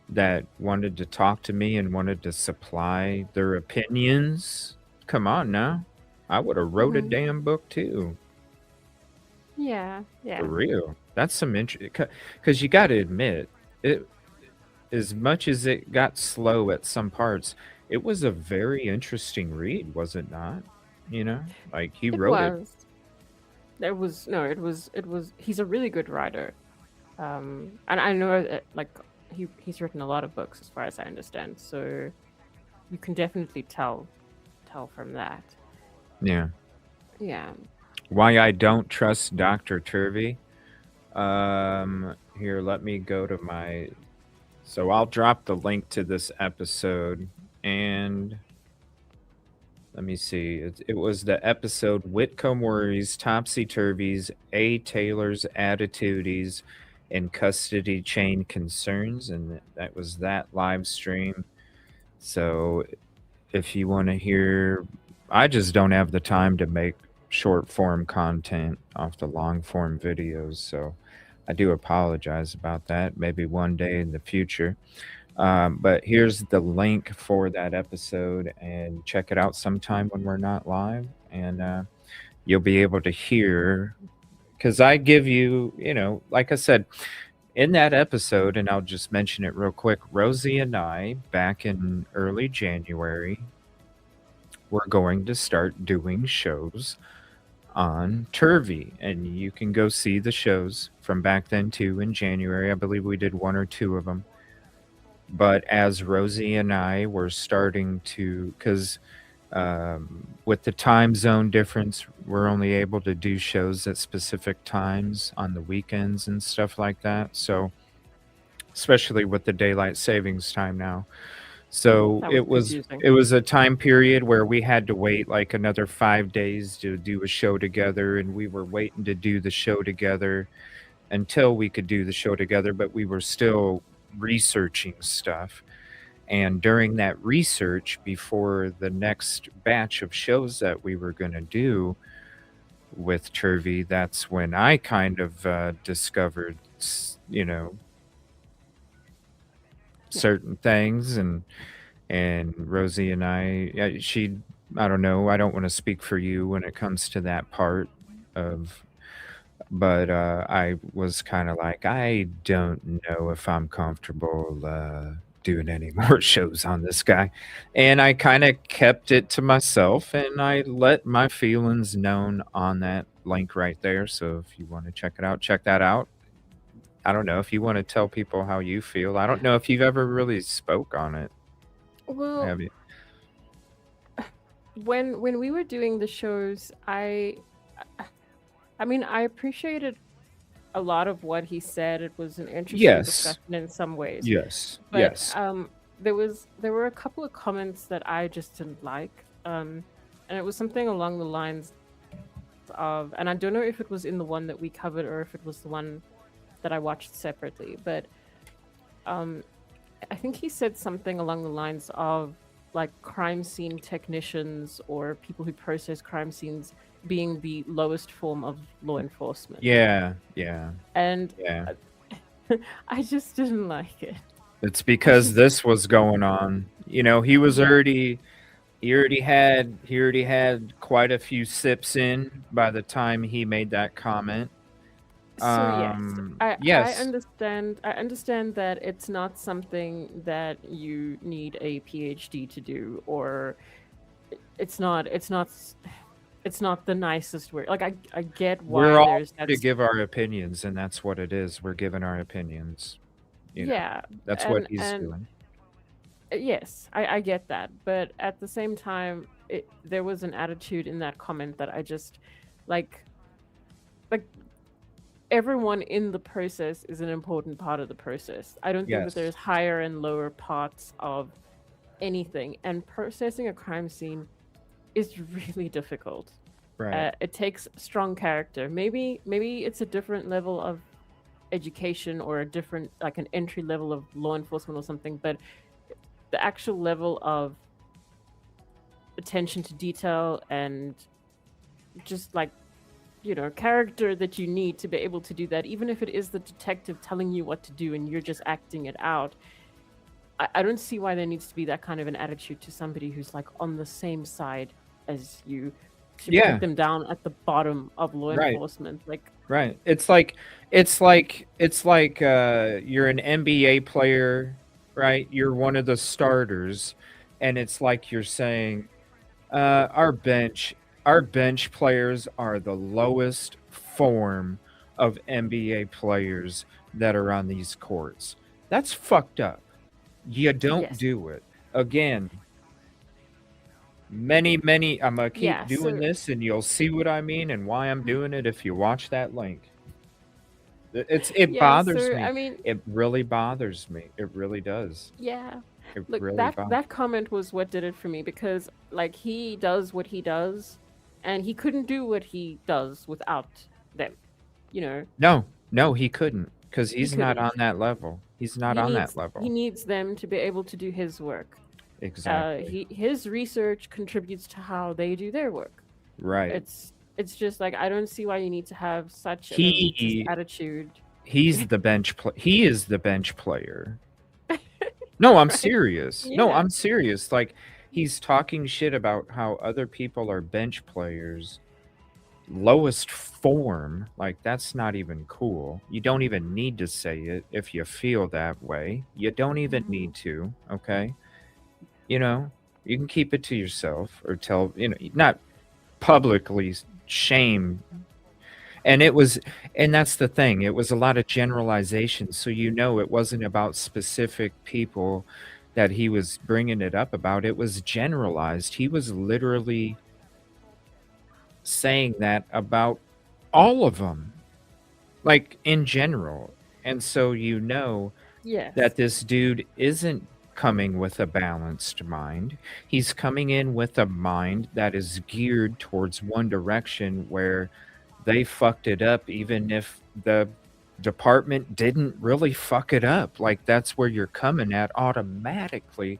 that wanted to talk to me and wanted to supply their opinions, come on now, I would have wrote a damn book too. Yeah. For real. That's some interest, because you got to admit, it, as much as it got slow at some parts, it was a very interesting read, was it not? Like he wrote it. It was. He's a really good writer, and I know that like he's written a lot of books as far as I understand. So you can definitely tell from that. Yeah. Yeah. Why I don't trust Dr. Turvy. Here, let me go to so I'll drop the link to this episode, and let me see. It was the episode Witcom Worries, Topsy-Turvies, A. Taylor's Attitudes, and Custody Chain Concerns, and that was that live stream. So if you want to hear, I just don't have the time to make short form content off the long form videos, so I do apologize about that. Maybe one day in the future. But here's the link for that episode, and check it out sometime when we're not live, and you'll be able to hear, because I give you, like I said in that episode, and I'll just mention it real quick, Rosee and I, back in early January, we're going to start doing shows on Turvy, and you can go see the shows from back then too. In January, I believe we did 1 or 2 of them. But as Rosee and I were starting to, because with the time zone difference, we're only able to do shows at specific times on the weekends and stuff like that. So especially with the daylight savings time now. So it was a time period where we had to wait like another 5 days to do a show together, and we were waiting to do the show together until we could do the show together, but we were still researching stuff. And during that research, before the next batch of shows that we were going to do with Turvy, that's when I kind of discovered, certain things, and Rosee and I don't know, I don't want to speak for you when it comes to that part of, but I was kind of like, I don't know if I'm comfortable doing any more shows on this guy, and I kind of kept it to myself, and I let my feelings known on that link right there. So if you want to check it out, check that out. I don't know if you want to tell people how you feel. I don't know if you've ever really spoke on it. Well, Have you? when we were doing the shows, I mean, I appreciated a lot of what he said. It was an interesting Yes. discussion in some ways. Yes. But Yes. there were a couple of comments that I just didn't like. And it was something along the lines of, and I don't know if it was in the one that we covered or if it was the one that I watched separately, but I think he said something along the lines of like crime scene technicians or people who process crime scenes being the lowest form of law enforcement. Yeah. Yeah. And Yeah. I just didn't like it. It's because this was going on. You know, he already had quite a few sips in by the time he made that comment. So Yes. I understand that it's not something that you need a PhD to do, or it's not the nicest word. Like I get why We're all there's here to give our opinions, and that's what it is. We're giving our opinions. You know, yeah, that's what and he's doing. yes, I get that, but at the same time, there was an attitude in that comment that I just like everyone in the process is an important part of the process. I don't think Yes. that there's higher and lower parts of anything, and processing a crime scene is really difficult. Right. It takes strong character. Maybe it's a different level of education or a different, like an entry level of law enforcement or something, but the actual level of attention to detail and just like, you know, character that you need to be able to do that, even if it is the detective telling you what to do and you're just acting it out. I don't see why there needs to be that kind of an attitude to somebody who's like on the same side as you, to Yeah. put them down at the bottom of law Right. enforcement. Like, Right. It's like you're an NBA player, right? You're one of the starters, and it's like you're saying, our bench players are the lowest form of NBA players that are on these courts. That's fucked up. You don't Yes. do it. Again, many, I'm gonna keep Yeah, doing so- this, and you'll see what I mean and why I'm doing it if you watch that link. It Yeah, bothers so, me. I mean, It really bothers me. It really does. yeah. It Look, really that bothers. comment was what did it for me, because like he does what he does, and he couldn't do what he does without them. You know, No, he couldn't, because he's not on couldn't. that level. He's not on that level. He needs them to be able to do his work. Exactly. His research contributes to how they do their work. Right. It's just like I don't see why you need to have such an He- elitist attitude. He's the bench he is the bench player. No, I'm serious. No, Yeah. I'm serious. Like, he's talking shit about how other people are bench players. Lowest form, like, that's not even cool. You don't even need to say it if you feel that way. You don't even need to, okay? You know, you can keep it to yourself or tell, you know, not publicly shame. And that's the thing. It was a lot of generalizations. So, you know, it wasn't about specific people that he was bringing it up about. It was generalized. He was literally saying that about all of them, like in general. And so, you know, Yes. that this dude isn't coming with a balanced mind. He's coming in with a mind that is geared towards one direction, where they fucked it up, even if the department didn't really fuck it up. Like, that's where you're coming at automatically.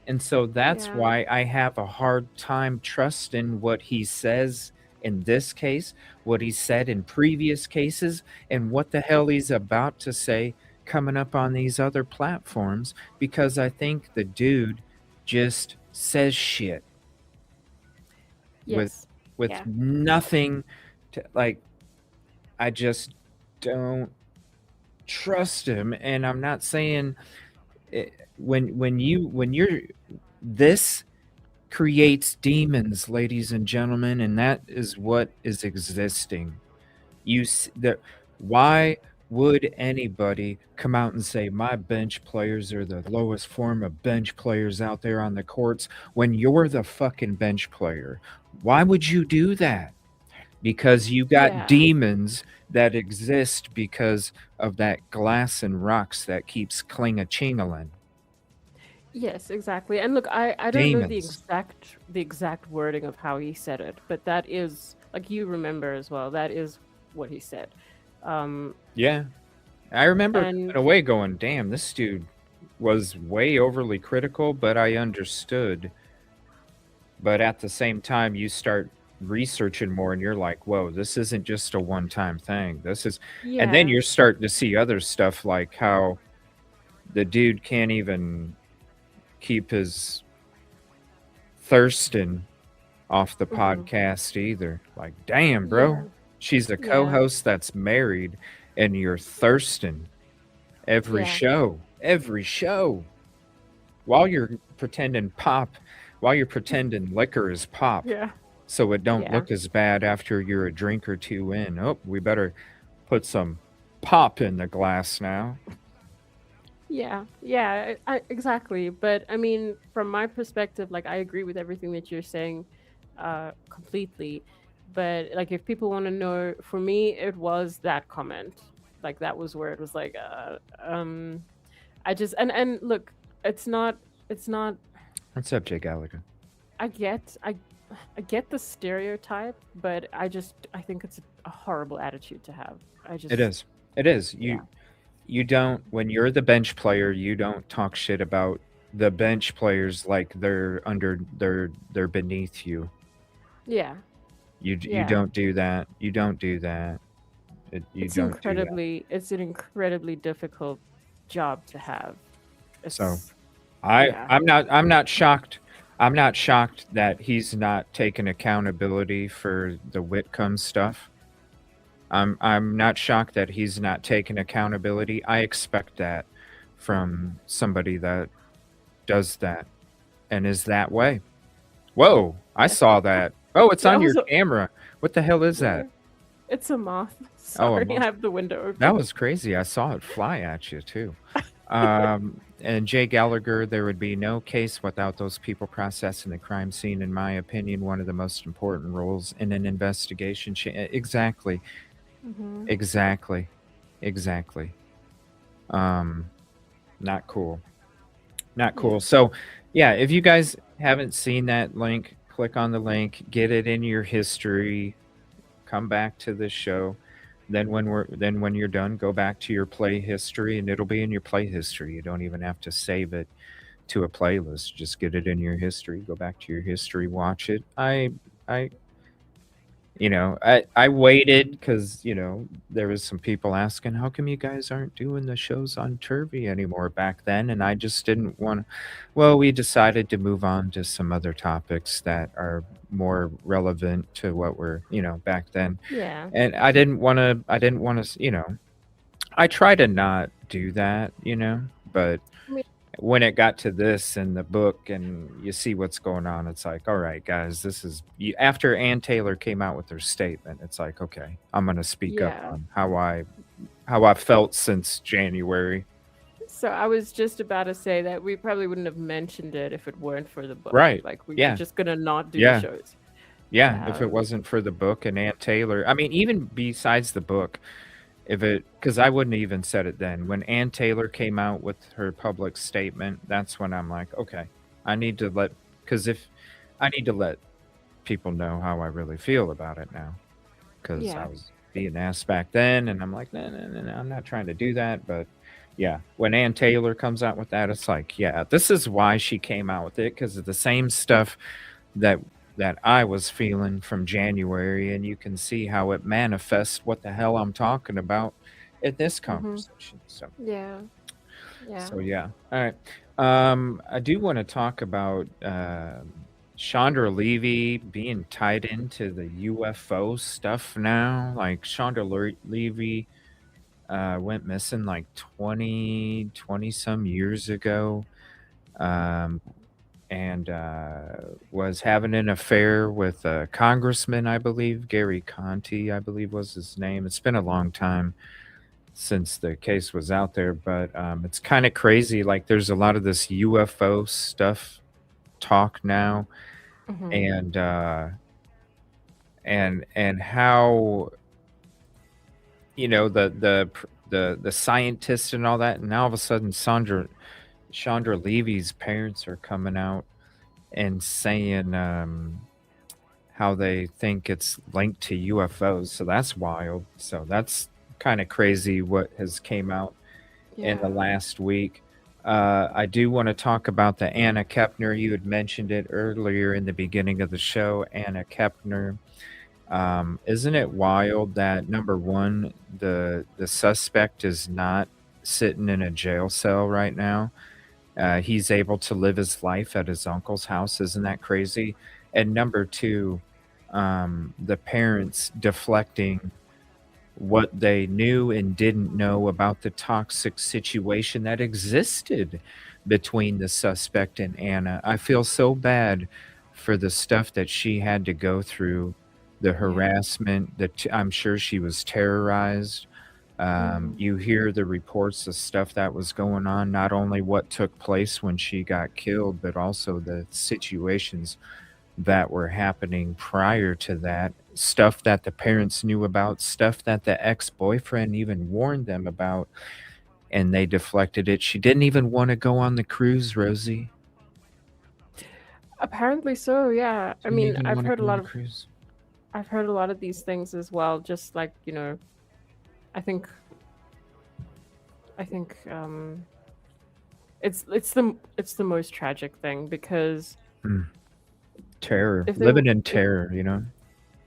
And so that's Yeah. why I have a hard time trusting what he says in this case, what he said in previous cases, and what the hell he's about to say coming up on these other platforms, because I think the dude just says shit Yes. with Yeah. nothing to, like, I just don't trust him. And I'm not saying when you're this creates demons, ladies and gentlemen, and that is what is existing. Why would anybody come out and say my bench players are the lowest form of bench players out there on the courts when you're the fucking bench player? Why would you do that? Because you got Yeah. demons that exist because of that glass and rocks that keeps cling-a-chingling. Yes, exactly. And look, I don't know Demons. the exact wording of how he said it, but that is like you remember as well. That is what he said. Yeah. I remember And in a way going, damn, this dude was way overly critical, but I understood. But at the same time, you start researching more and you're like, whoa, this isn't just a one-time thing. This is, and then yeah, you're starting to see other stuff like how the dude can't even keep his thirsting off the podcast either. Like, damn, bro. yeah, She's a yeah, co-host that's married and you're thirsting every yeah, show. Every show. While you're pretending liquor is pop. yeah, So it don't yeah, look as bad after you're a drink or two in. Oh, we better put some pop in the glass now. yeah, exactly. But I mean, from my perspective, like I agree with everything that you're saying, completely. But like, if people want to know, for me, it was that comment. Like that was where it was like, I just and look, it's not. What's up, Jay Gallagher? I get the stereotype, but I think it's a horrible attitude to have. It is. It is. Yeah. You don't, when you're the bench player, you don't talk shit about the bench players like they're beneath you. Yeah. You Yeah. don't do that. You don't do that. It's an incredibly difficult job to have. So It's I'm not shocked. I'm not shocked that he's not taking accountability for the Witcom stuff. I'm not shocked that he's not taking accountability. I expect that from somebody that does that and is that way. Whoa, I saw that. Oh, it's That on your was a- camera. What the hell is that? It's a moth. Oh, a Sorry, moth. I have the window open. That was crazy. I saw it fly at you too. And Jay Gallagher, there would be no case without those people processing the crime scene. In my opinion, one of the most important roles in an investigation. Exactly. Mhm. Exactly. Not cool. Not cool. So, yeah, if you guys haven't seen that link, click on the link, get it in your history, come back to the show. Then when you're done, go back to your play history and it'll be in your play history. You don't even have to save it to a playlist. Just get it in your history. Go back to your history, watch it. I waited because there was some people asking how come you guys aren't doing the shows on Turvy anymore back then, and I just didn't want. Well, we decided to move on to some other topics that are more relevant to what we're back then. Yeah. And I didn't want to. I try to not do that, but I mean- when it got to this and the book and you see what's going on, it's like, all right, guys, this is after Ann Taylor came out with her statement. It's like, okay, I'm going to speak up on how I felt since January. So I was just about to say that we probably wouldn't have mentioned it if it weren't for the book. Right. Like we were just gonna not do the shows. Yeah. If it wasn't for the book and Ann Taylor, I mean, even besides the book, because I wouldn't even said it then. When Ann Taylor came out with her public statement, that's when I'm like, okay, I need to let people know how I really feel about it now. Because I was being asked back then, and I'm like, no, I'm not trying to do that. But yeah, when Ann Taylor comes out with that, it's like, yeah, this is why she came out with it, because of the same stuff that I was feeling from January, and you can see how it manifests what the hell I'm talking about in this conversation. So yeah. So yeah. All right. I do want to talk about Chandra Levy being tied into the UFO stuff now. Like Chandra Levy went missing like 20 some years ago. And was having an affair with a congressman, I believe, Gary Conti, I believe was his name. It's been a long time. since the case was out there, but it's kind of crazy. Like, there's a lot of this UFO stuff talk now, Hmm. and and how, you know, the scientists and all that, and now all of a sudden Chandra Levy's parents are coming out and saying how they think it's linked to UFOs. So that's wild. So that's kind of crazy what has came out in the Yeah. last week. I do want to talk about the Anna Kepner. You had mentioned it earlier in the beginning of the show. Anna Kepner. Isn't it wild that, number one, the suspect is not sitting in a jail cell right now? He's able to live his life at his uncle's house. Isn't that crazy? And number two, the parents deflecting what they knew and didn't know about the toxic situation that existed between the suspect and Anna. I feel so bad for the stuff that she had to go through, the Yeah. harassment, that I'm sure she was terrorized. Hmm. You hear the reports of stuff that was going on, not only what took place when she got killed, but also the situations that were happening prior to that, stuff that the parents knew about, stuff that the ex-boyfriend even warned them about, and they deflected it. She didn't even want to go on the cruise, Rosie. Apparently so, yeah. I Didn't mean, even want to go on the cruise. I've heard a lot of these things as well, just like, I think I think it's the most tragic thing because Mm. Terror, if living in terror, you know?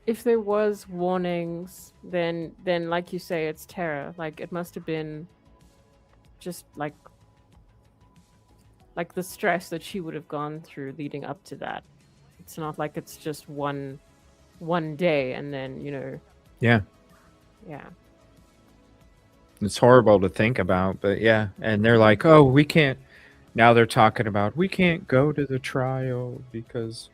if there was warnings, then like you say, it's terror. Like it must have been just like the stress that she would have gone through leading up to that. It's not like it's just one day and then, Yeah. yeah. It's horrible to think about, but yeah. And they're like, oh, we can't. Now they're talking about we can't go to the trial because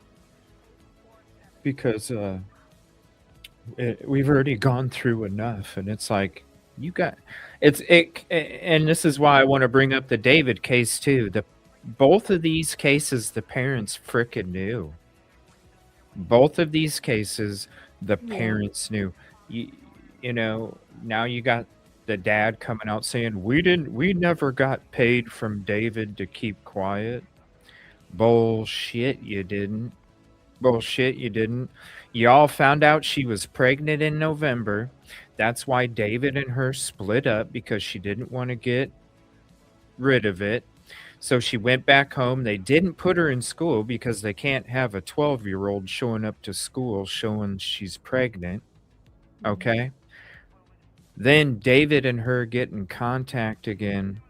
we've already gone through enough. And it's like, you got and this is why I want to bring up the David case too. Both of these cases, the parents frickin' knew. Both of these cases, the Yeah. parents knew. You, you know, now you got the dad coming out saying we never got paid from David to keep quiet. Bullshit, you didn't. Bullshit, you didn't. Y'all found out she was pregnant in November. That's why David and her split up, because she didn't want to get rid of it. So she went back home. They didn't put her in school because they can't have a 12-year-old showing up to school showing she's pregnant. Okay. Then David and her get in contact again.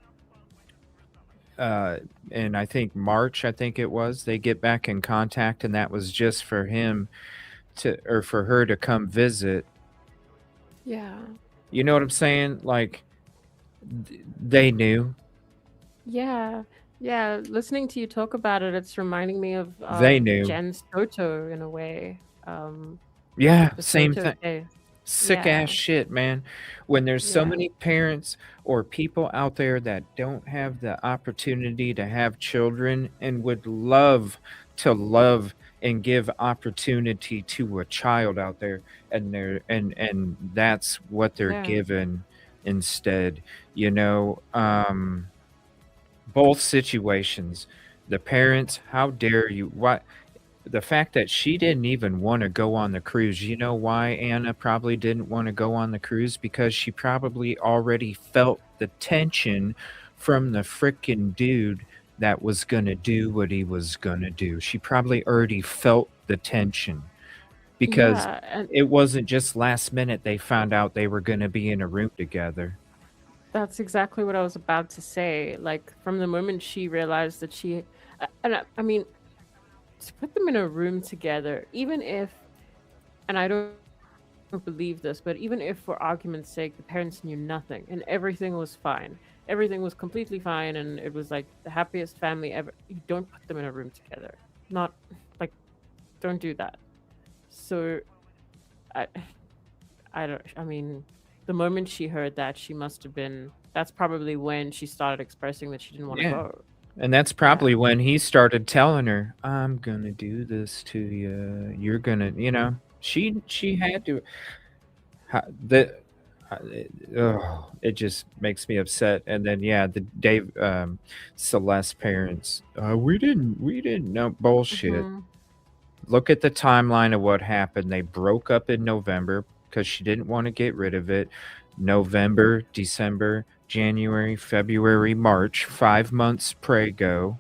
And I think March, I think it was, they get back in contact, and that was just for him or for her to come visit. Yeah. You know what I'm saying? Like, they knew. Yeah. Yeah. Listening to you talk about it, it's reminding me of They knew. Jen Soto in a way. Yeah, The same Soto thing. case. Sick ass Yeah. shit, man. When there's so Yeah. many parents or people out there that don't have the opportunity to have children and would love to love and give opportunity to a child out there, and that's what they're Yeah. given instead. You know, both situations. The parents, how dare you? What? The fact that she didn't even want to go on the cruise. You know why Anna probably didn't want to go on the cruise? Because she probably already felt the tension from the frickin' dude that was going to do what he was going to do. She probably already felt the tension because Yeah. And it wasn't just last minute they found out they were going to be in a room together. that's exactly what I was about to say. Like from the moment she realized that I mean, to put them in a room together, even if, and I don't believe this, but even if for argument's sake, the parents knew nothing and everything was fine, everything was completely fine, and it was like the happiest family ever, you don't put them in a room together. Not like, don't do that. So, I, I don't, I mean, the moment she heard that, she must have been. That's probably when she started expressing that she didn't want to Yeah. go. And that's probably when he started telling her, "I'm gonna do this to you. You're gonna," she had to. The it just makes me upset. And then the Dave Celeste parents, we didn't know. Bullshit. Mhm. Look at the timeline of what happened. They broke up in November because she didn't want to get rid of it. November, December, January, February, March, 5 months prego.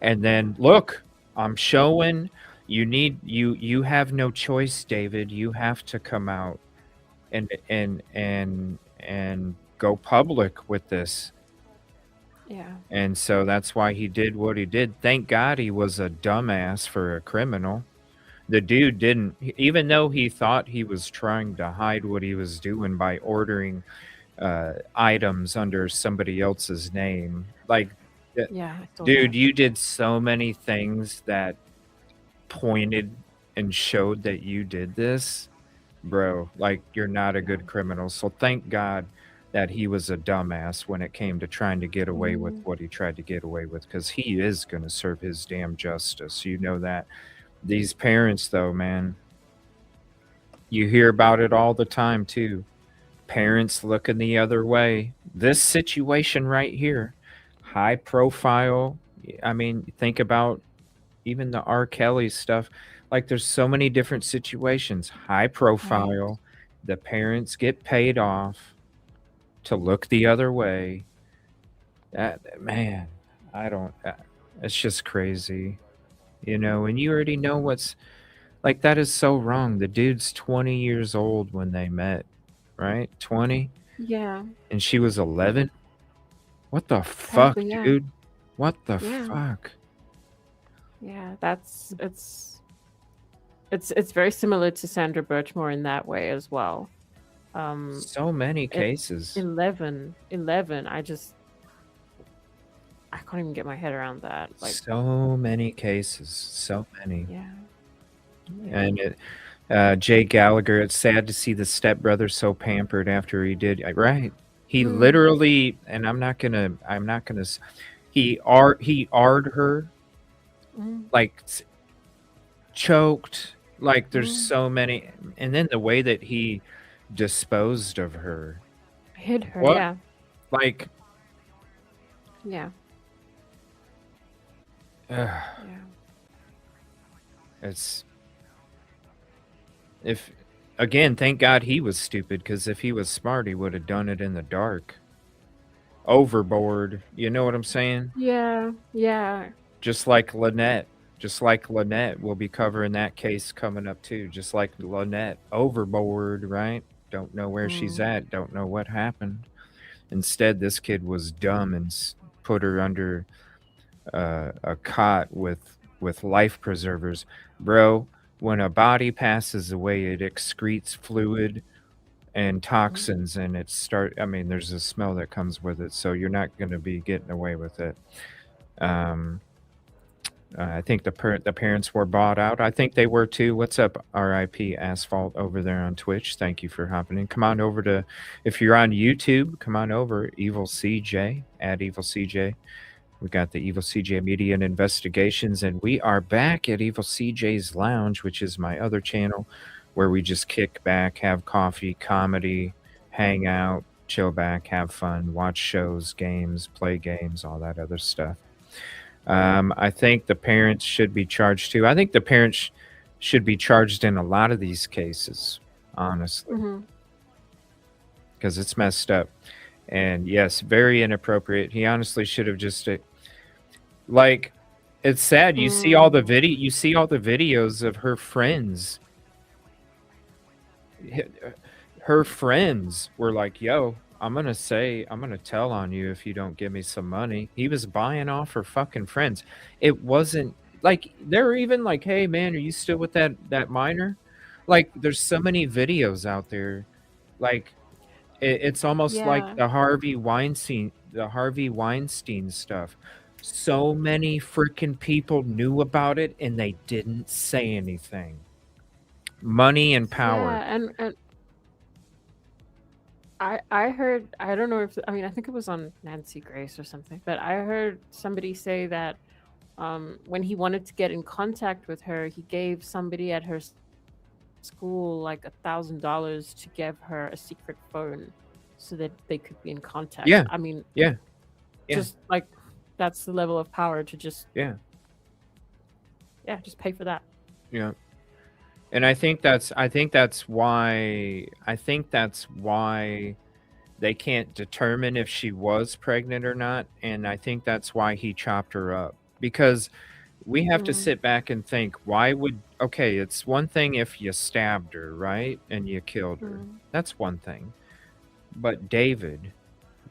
And then look, I'm showing you have no choice, David. You have to come out and go public with this. Yeah. And so that's why he did what he did. Thank God he was a dumbass for a criminal. The dude didn't, even though he thought he was trying to hide what he was doing by ordering items under somebody else's name. Like, Yeah. I saw dude, that. you did so many things that pointed and showed that you did this, bro. Like, you're not a good criminal. So thank God that he was a dumbass when it came to trying to get away with what he tried to get away with, because he is going to serve his damn justice. You know that. These parents, though, man, you hear about it all the time, too. Parents looking the other way. This situation right here, high profile. I mean, think about even the R. Kelly stuff. Like, there's so many different situations. High profile. The parents get paid off to look the other way. That, man, I don't. It's just crazy, and you already know what's like. That is so wrong. The dude's 20 years old when they met, right? 20, Yeah. and she was 11. What the fuck, Apparently, yeah. dude? What the Yeah. fuck? Yeah, it's very similar to Sandra Birchmore in that way as well. So many cases. 11. I can't even get my head around that. Like, So many cases. So many. yeah. And Jay Gallagher, it's sad to see the stepbrother so pampered after he did. Right. He literally, and I'm not gonna, he R'd her, like choked. Like, there's so many. And then the way that he disposed of her. Hid her, What? yeah. Like, Yeah. yeah. Again, thank God he was stupid, because if he was smart, he would have done it in the dark. Overboard. You know what I'm saying? Yeah. Yeah. Just like Lynette. We'll be covering that case coming up too. Just like Lynette. Overboard, right? Don't know where she's at. Don't know what happened. Instead, this kid was dumb and put her under a cot with life preservers. Bro, when a body passes away, it excretes fluid and toxins, and there's a smell that comes with it, so you're not going to be getting away with it. I think the parents were bought out. I think they were too. What's up, RIP Asphalt over there on Twitch? Thank you for hopping in. Come on over if you're on YouTube, come on over, EvilleCJ, at EvilleCJ. We got the EvilleCJ Media and Investigations, and we are back at EvilleCJ's Lounge, which is my other channel, where we just kick back, have coffee, comedy, hang out, chill back, have fun, watch shows, games, play games, all that other stuff. I think the parents should be charged too. I think the parents should be charged in a lot of these cases, honestly, because it's messed up. And yes, very inappropriate. He honestly should have just like, it's sad. You see all the videos of her friends. Her friends were like, yo, I'm going to tell on you if you don't give me some money. He was buying off her fucking friends. It wasn't like, they were even like, hey man, are you still with that minor? Like, there's so many videos out there. Like, it's almost like the Harvey Weinstein stuff. So many freaking people knew about it and they didn't say anything. Money and power. Yeah, I heard, I don't know if, I mean, I think it was on Nancy Grace or something, but I heard somebody say that when he wanted to get in contact with her, he gave somebody at her school like $1,000 to give her a secret phone so that they could be in contact. Yeah. I mean, Yeah. Yeah. just like that's the level of power to just Yeah. just pay for that. Yeah. And I think that's why they can't determine if she was pregnant or not, and I think that's why he chopped her up, because we have to sit back and think, why would, okay, it's one thing if you stabbed her, right, and you killed her. That's one thing. But David,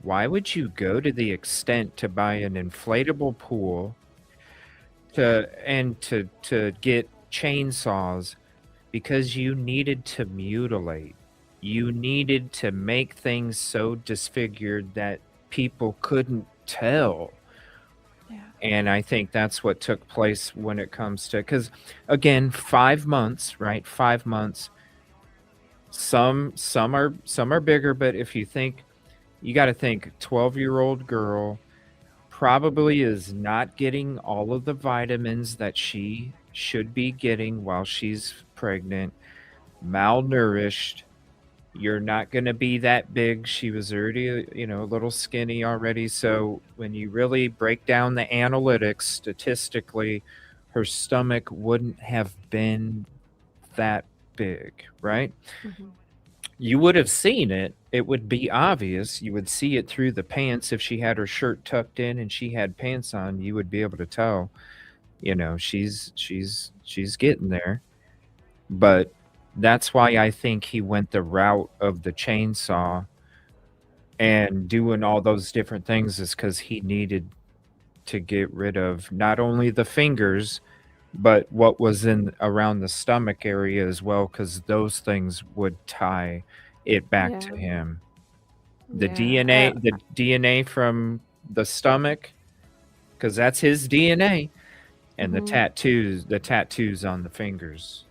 why would you go to the extent to buy an inflatable pool to get chainsaws because you needed to mutilate? You needed to make things so disfigured that people couldn't tell. Yeah. And I think that's what took place when it comes to, because again, 5 months, right? 5 months. Some are bigger, but if you think, you got to think 12-year-old girl probably is not getting all of the vitamins that she should be getting while she's pregnant, malnourished. You're not going to be that big. She was already, a little skinny already. So when you really break down the analytics statistically, her stomach wouldn't have been that big, right? You would have seen it. It would be obvious. You would see it through the pants. If she had her shirt tucked in and she had pants on, you would be able to tell, she's getting there. But that's why I think he went the route of the chainsaw and doing all those different things, is because he needed to get rid of not only the fingers, but what was in around the stomach area as well, because those things would tie it back to him. The DNA from the stomach, because that's his DNA, and the tattoos on the fingers.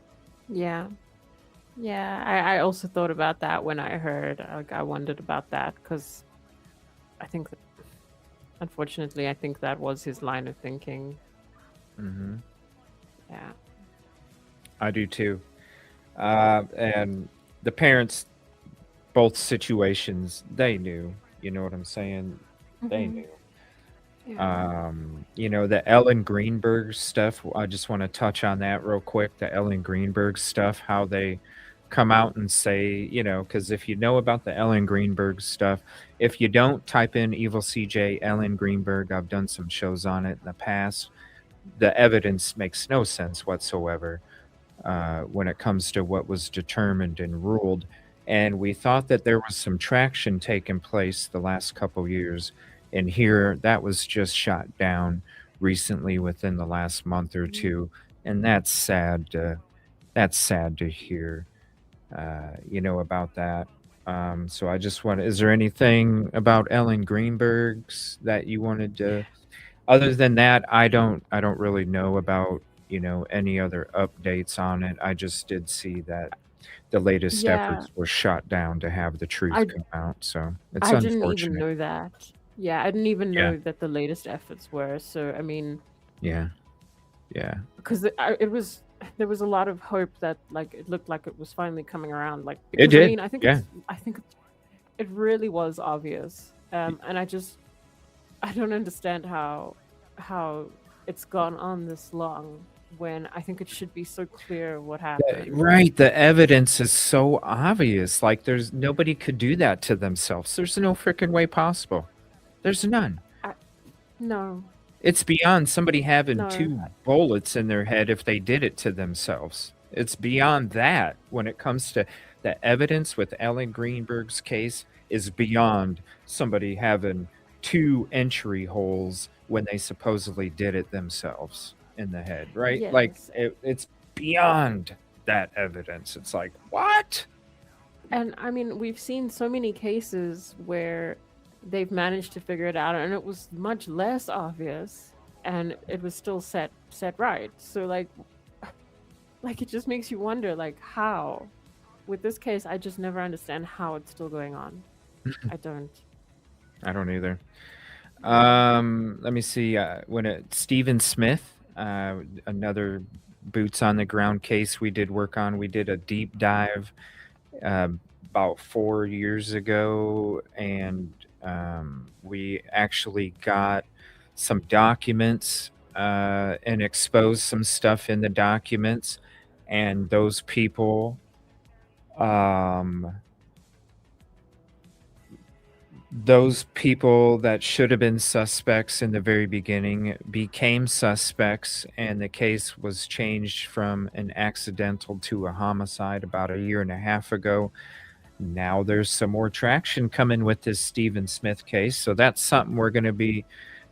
I also thought about that when I heard. I wondered about that because I think that, unfortunately, I think that was his line of thinking. Yeah, I do too. And the parents, both situations, they knew. You know what I'm saying? They knew. The Ellen Greenberg stuff, I just want to touch on that real quick. The Ellen Greenberg stuff, how they come out and say, because if you know about the Ellen Greenberg stuff, if you don't, type in EvilleCJ Ellen Greenberg. I've done some shows on it in the past. The evidence makes no sense whatsoever when it comes to what was determined and ruled. And we thought that there was some traction taking place the last couple years. And here, that was just shot down recently within the last month or two. And that's sad to hear, about that. So I just want, is there anything about Ellen Greenberg's that you wanted to, other than that, I don't really know about, any other updates on it. I just did see that the latest efforts were shot down to have the truth come out. So it's unfortunate. I didn't even know that. Yeah, I didn't even know that the latest efforts were. So, I mean... Yeah. Because there was a lot of hope that, like, it looked like it was finally coming around. Like, because, it did. I mean, I think it really was obvious. And I don't understand how it's gone on this long, when I think it should be so clear what happened. Right. The evidence is so obvious. Like, nobody could do that to themselves. There's no freaking way possible. There's none. No. It's beyond somebody having 2 bullets in their head if they did it to themselves. It's beyond that. When it comes to the evidence with Ellen Greenberg's case, is beyond somebody having 2 entry holes when they supposedly did it themselves in the head, right? Yes. Like, it's beyond that evidence. It's like, what? And I mean, we've seen so many cases where they've managed to figure it out, and it was much less obvious, and it was still set right. So like it just makes you wonder, like, how with this case, I just never understand how it's still going on. I don't. I don't either. Let me see. Stephen Smith, another boots on the ground case we did work on. We did a deep dive uh, about 4 years ago, and we actually got some documents and exposed some stuff in the documents, and those people. Those people that should have been suspects in the very beginning became suspects, and the case was changed from an accidental to a homicide about a year and a half ago. Now there's some more traction coming with this Stephen Smith case, so that's something we're going to be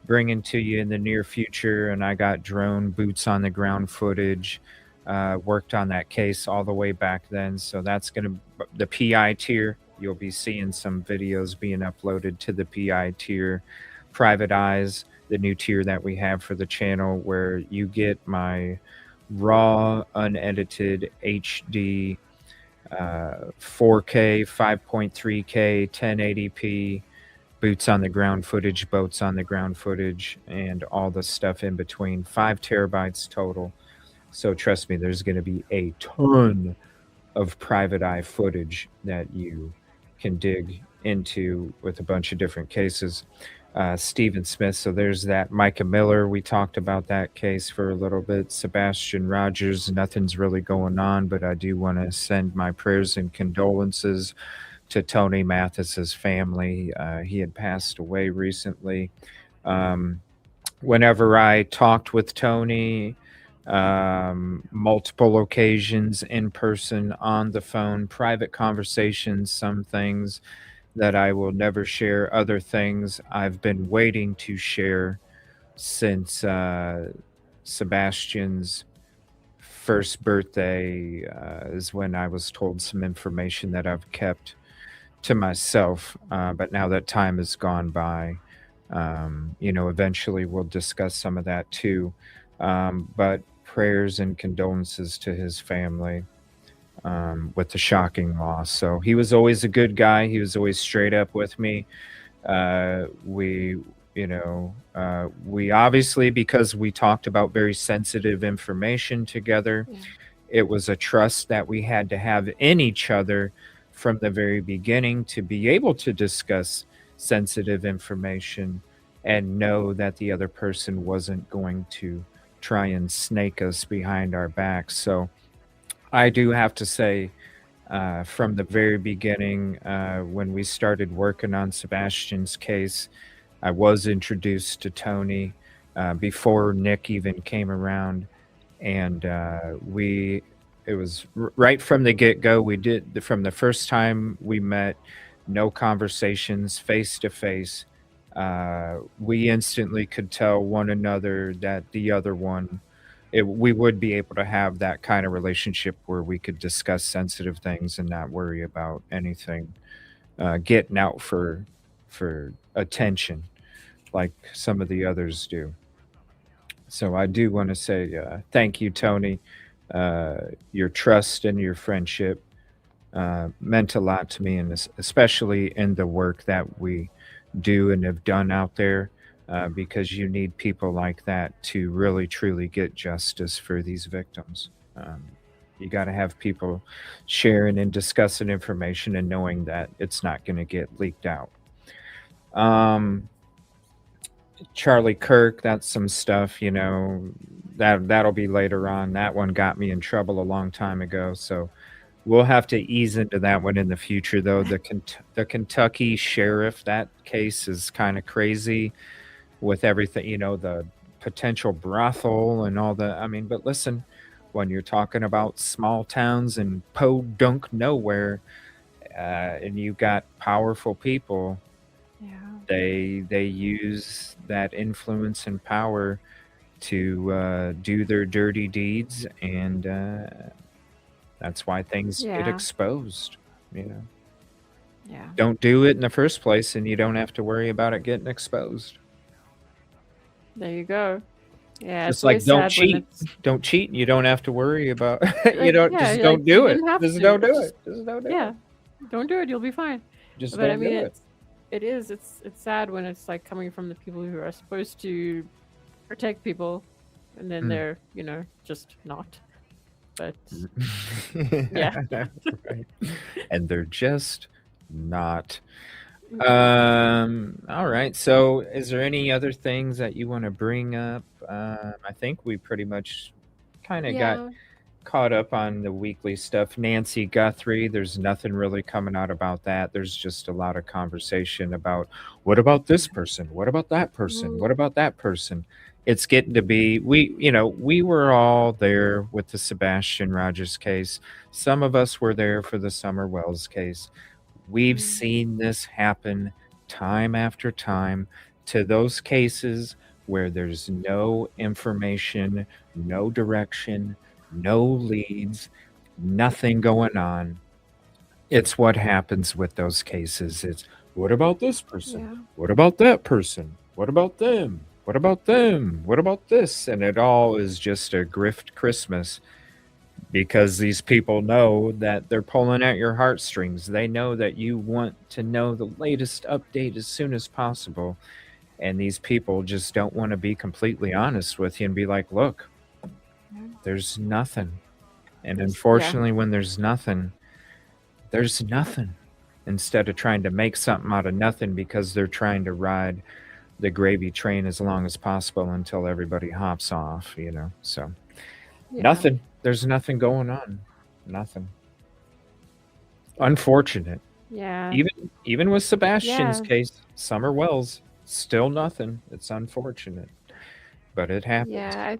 bringing to you in the near future. And I got drone boots on the ground footage, worked on that case all the way back then, so that's going to the PI tier. You'll be seeing some videos being uploaded to the PI tier. Private Eyes, the new tier that we have for the channel, where you get my raw, unedited HD 4K, 5.3K, 1080p, boots on the ground footage, boats on the ground footage, and all the stuff in between. 5 terabytes total. So trust me, there's going to be a ton of private eye footage that you can dig into with a bunch of different cases. Stephen Smith, so there's that. Micah Miller, we talked about that case for a little bit. Sebastian Rogers, nothing's really going on, but I do want to send my prayers and condolences to Tony Mathis's family. He had passed away recently. Whenever I talked with Tony, multiple occasions, in person, on the phone, private conversations, some things that I will never share, other things I've been waiting to share since Sebastian's first birthday is when I was told some information that I've kept to myself. But now that time has gone by, eventually we'll discuss some of that too. But prayers and condolences to his family with the shocking loss. So he was always a good guy. He was always straight up with me. We obviously, because we talked about very sensitive information together, it was a trust that we had to have in each other from the very beginning to be able to discuss sensitive information and know that the other person wasn't going to try and snake us behind our backs. So I do have to say, from the very beginning, when we started working on Sebastian's case, I was introduced to Tony before Nick even came around, and it was right from the get-go. We did, from the first time we met, no conversations, face to face. We instantly could tell one another that the other one, we would be able to have that kind of relationship where we could discuss sensitive things and not worry about anything getting out for attention like some of the others do. So I do want to say thank you, Tony. Your trust and your friendship meant a lot to me, and especially in the work that we do and have done out there, because you need people like that to really truly get justice for these victims. You got to have people sharing and discussing information and knowing that it's not going to get leaked out. Charlie Kirk, that's some stuff, that'll be later on. That one got me in trouble a long time ago, so we'll have to ease into that one in the future, though. The Kentucky sheriff, that case is kind of crazy with everything, the potential brothel and all the, but listen, when you're talking about small towns in podunk nowhere, and you got powerful people, they use that influence and power to do their dirty deeds, and that's why things get exposed. Don't do it in the first place, and you don't have to worry about it getting exposed. There you go. Yeah, it's like don't cheat. Don't cheat. You don't have to worry about. Don't do it. Just don't do it. Yeah, don't do it. You'll be fine. Just But I don't mean, do it. it's sad when it's like coming from the people who are supposed to protect people, and then Mm. they're just not. But yeah. Right. And they're just not. All right. So, is there any other things that you want to bring up? I think we pretty much kind of got Yeah. caught up on the weekly stuff. Nancy Guthrie, there's nothing really coming out about that. There's just a lot of conversation about what about this person? What about that person? What about that person? It's getting to be we were all there with the Sebastian Rogers case. Some of us were there for the Summer Wells case. We've seen this happen time after time to those cases where there's no information, no direction, no leads, nothing going on. It's what happens with those cases. It's what about this person? Yeah. What about that person? What about them? What about them? What about this? And it all is just a grift Christmas because these people know that they're pulling at your heartstrings. They know that you want to know the latest update as soon as possible. And these people just don't want to be completely honest with you and be like, look, there's nothing. And unfortunately, when there's nothing, instead of trying to make something out of nothing because they're trying to ride the gravy train as long as possible until everybody hops off, So nothing. There's nothing going on. Nothing. Unfortunate. Yeah. Even with Sebastian's case, Summer Wells, still nothing. It's unfortunate. But it happens. Yeah,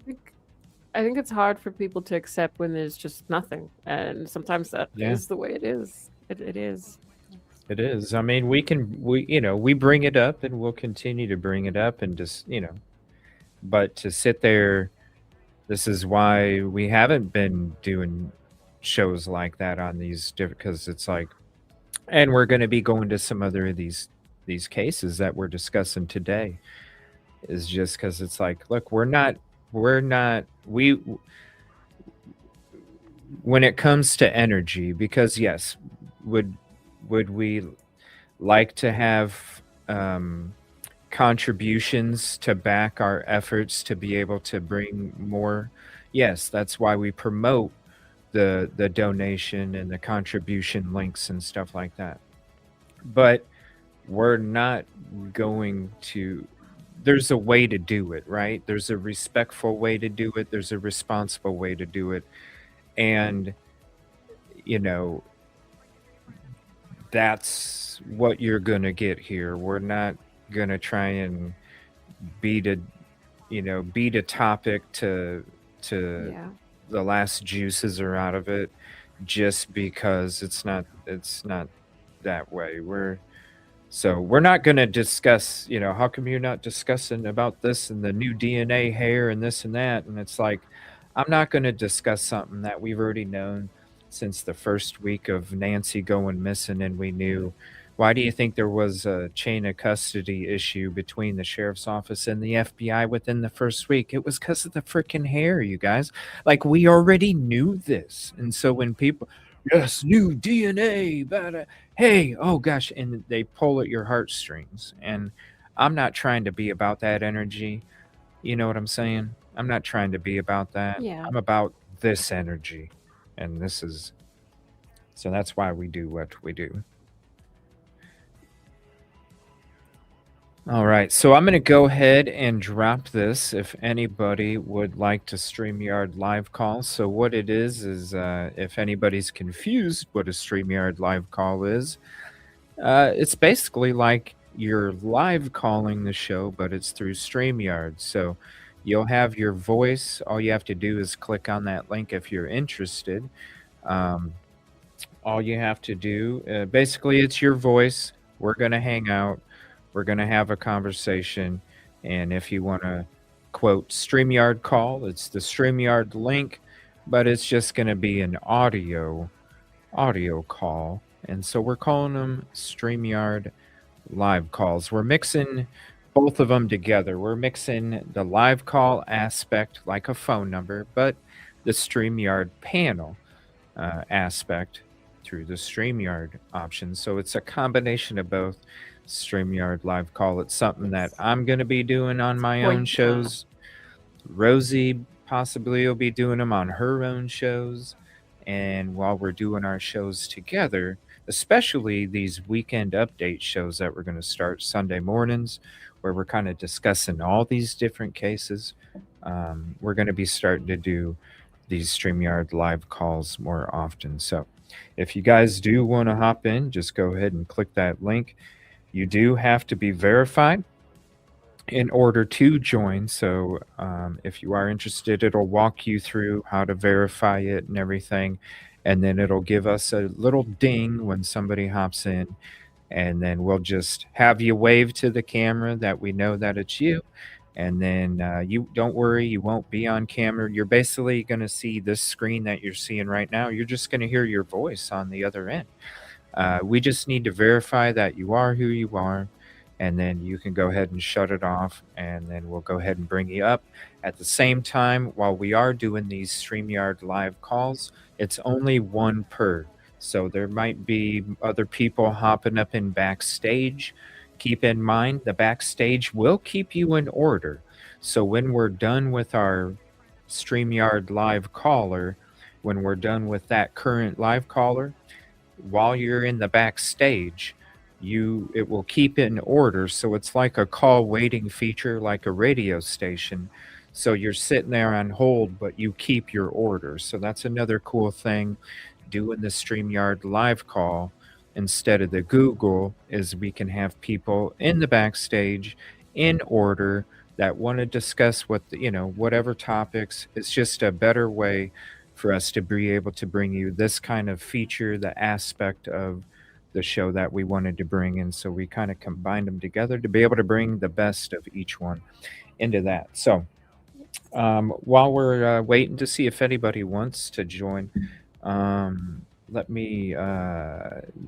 I think it's hard for people to accept when there's just nothing. And sometimes that is the way it is. It is. It is. I mean, we bring it up and we'll continue to bring it up and just, but to sit there, this is why we haven't been doing shows like that on these different, because it's like, and we're going to be going to some other of these cases that we're discussing today, is just because it's like, look, when it comes to energy, because yes, would we like to have contributions to back our efforts to be able to bring more? Yes, that's why we promote the donation and the contribution links and stuff like that. But we're not going to, there's a way to do it, right? There's a respectful way to do it. There's a responsible way to do it. And, that's what you're going to get here. We're not going to try and beat a topic to the last juices are out of it just because it's not that way. We're not going to discuss, how come you're not discussing about this and the new DNA hair and this and that? And it's like, I'm not going to discuss something that we've already known since the first week of Nancy going missing, and we knew. Why do you think there was a chain of custody issue between the sheriff's office and the FBI within the first week? It was because of the freaking hair, you guys. Like, we already knew this. And so when people, yes, new DNA, but hey, oh gosh, and they pull at your heartstrings. And I'm not trying to be about that energy. You know what I'm saying? I'm not trying to be about that. Yeah. I'm about this energy. And so that's why we do what we do. All right, so I'm going to go ahead and drop this if anybody would like to StreamYard live call. So what it is if anybody's confused what a StreamYard live call is, it's basically like you're live calling the show, but it's through StreamYard. So you'll have your voice. All you have to do is click on that link if you're interested. All you have to do, basically it's your voice. We're going to hang out. We're going to have a conversation. And if you want to quote StreamYard call, it's the StreamYard link, but it's just going to be an audio call. And so we're calling them StreamYard live calls. We're mixing both of them together. We're mixing the live call aspect like a phone number, but the StreamYard panel aspect through the Streamyard option. So it's a combination of both. Streamyard live call. It's something that I'm going to be doing on my own Point shows. Rosee possibly will be doing them on her own shows. And while we're doing our shows together, especially these weekend update shows that we're going to start Sunday mornings, where we're kind of discussing all these different cases, we're going to be starting to do these StreamYard live calls more often. So if you guys do want to hop in, just go ahead and click that link. You do have to be verified in order to join. So if you are interested, it'll walk you through how to verify it and everything. And then it'll give us a little ding when somebody hops in. And then we'll just have you wave to the camera that we know that it's you. And then you don't worry, you won't be on camera. You're basically going to see this screen that you're seeing right now. You're just going to hear your voice on the other end. We just need to verify that you are who you are, and then you can go ahead and shut it off, and then we'll go ahead and bring you up. At the same time, while we are doing these StreamYard live calls, it's only one per. So there might be other people hopping up in backstage. Keep in mind, the backstage will keep you in order. So when we're done with our StreamYard live caller, when we're done with that current live caller, while you're in the backstage, it will keep it in order. So it's like a call waiting feature, like a radio station. So you're sitting there on hold, but you keep your order. So that's another cool thing doing the StreamYard live call instead of the Google, is we can have people in the backstage in order that want to discuss whatever topics. It's just a better way for us to be able to bring you this kind of feature, the aspect of the show that we wanted to bring in. So we kind of combined them together to be able to bring the best of each one into that. So while we're waiting to see if anybody wants to join, we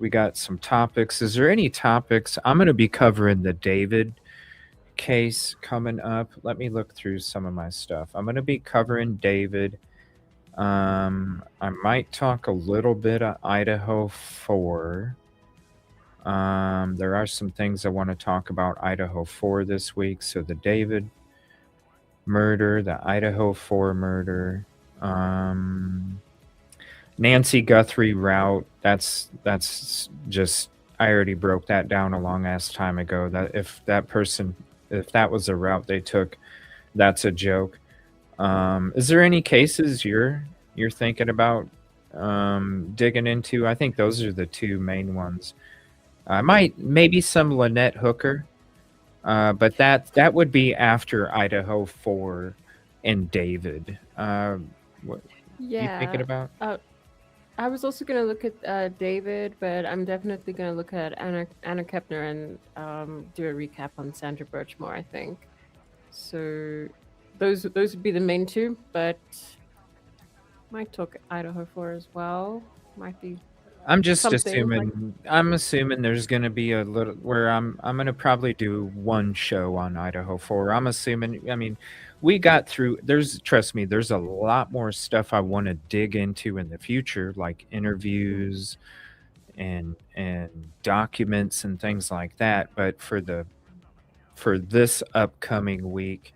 got some topics. Is there any topics? I'm going to be covering the David case coming up. Let me look through some of my stuff. I'm going to be covering David. I might talk a little bit of Idaho 4. There are some things I want to talk about Idaho 4 this week. So the David murder, the Idaho 4 murder, Nancy Guthrie route. That's just, I already broke that down a long ass time ago. That if that was a route they took, that's a joke. Is there any cases you're thinking about digging into? I think those are the two main ones. Maybe some Lynette Hooker, but that would be after Idaho 4 and David. What you thinking about? I was also going to look at David, but I'm definitely going to look at Anna Kapner and do a recap on Sandra Birchmore, I think. So those would be the main two, but might talk Idaho 4 as well. Might be. I'm just assuming. I'm assuming there's going to be a little where I'm going to probably do one show on Idaho 4. I'm assuming. I mean, we got through. Trust me, there's a lot more stuff I want to dig into in the future, like interviews and documents and things like that. But for this upcoming week,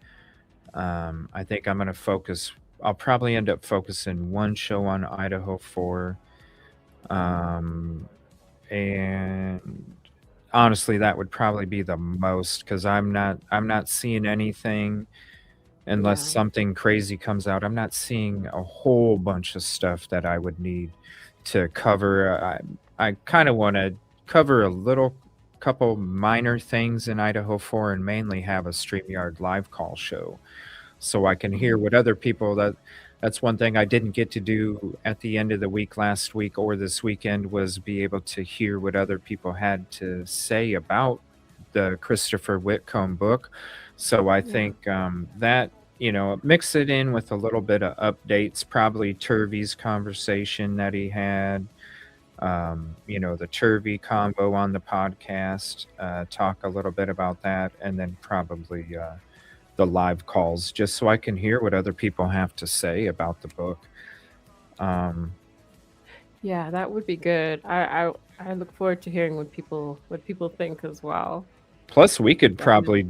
I think I'm going to focus. I'll probably end up focusing one show on Idaho 4. And honestly, that would probably be the most, because I'm not seeing anything unless something crazy comes out. I'm not seeing a whole bunch of stuff that I would need to cover. I kind of want to cover a couple minor things in Idaho 4 and mainly have a StreamYard live call show so I can hear what other people That's one thing I didn't get to do at the end of the week last week or this weekend, was be able to hear what other people had to say about the Christopher Witcom book. So I think that, mix it in with a little bit of updates, probably Turvy's conversation that he had, the Turvy combo on the podcast, talk a little bit about that, and then probably the live calls, just so I can hear what other people have to say about the book. Yeah, that would be good. I look forward to hearing what people think as well. Plus, we could Yeah. probably,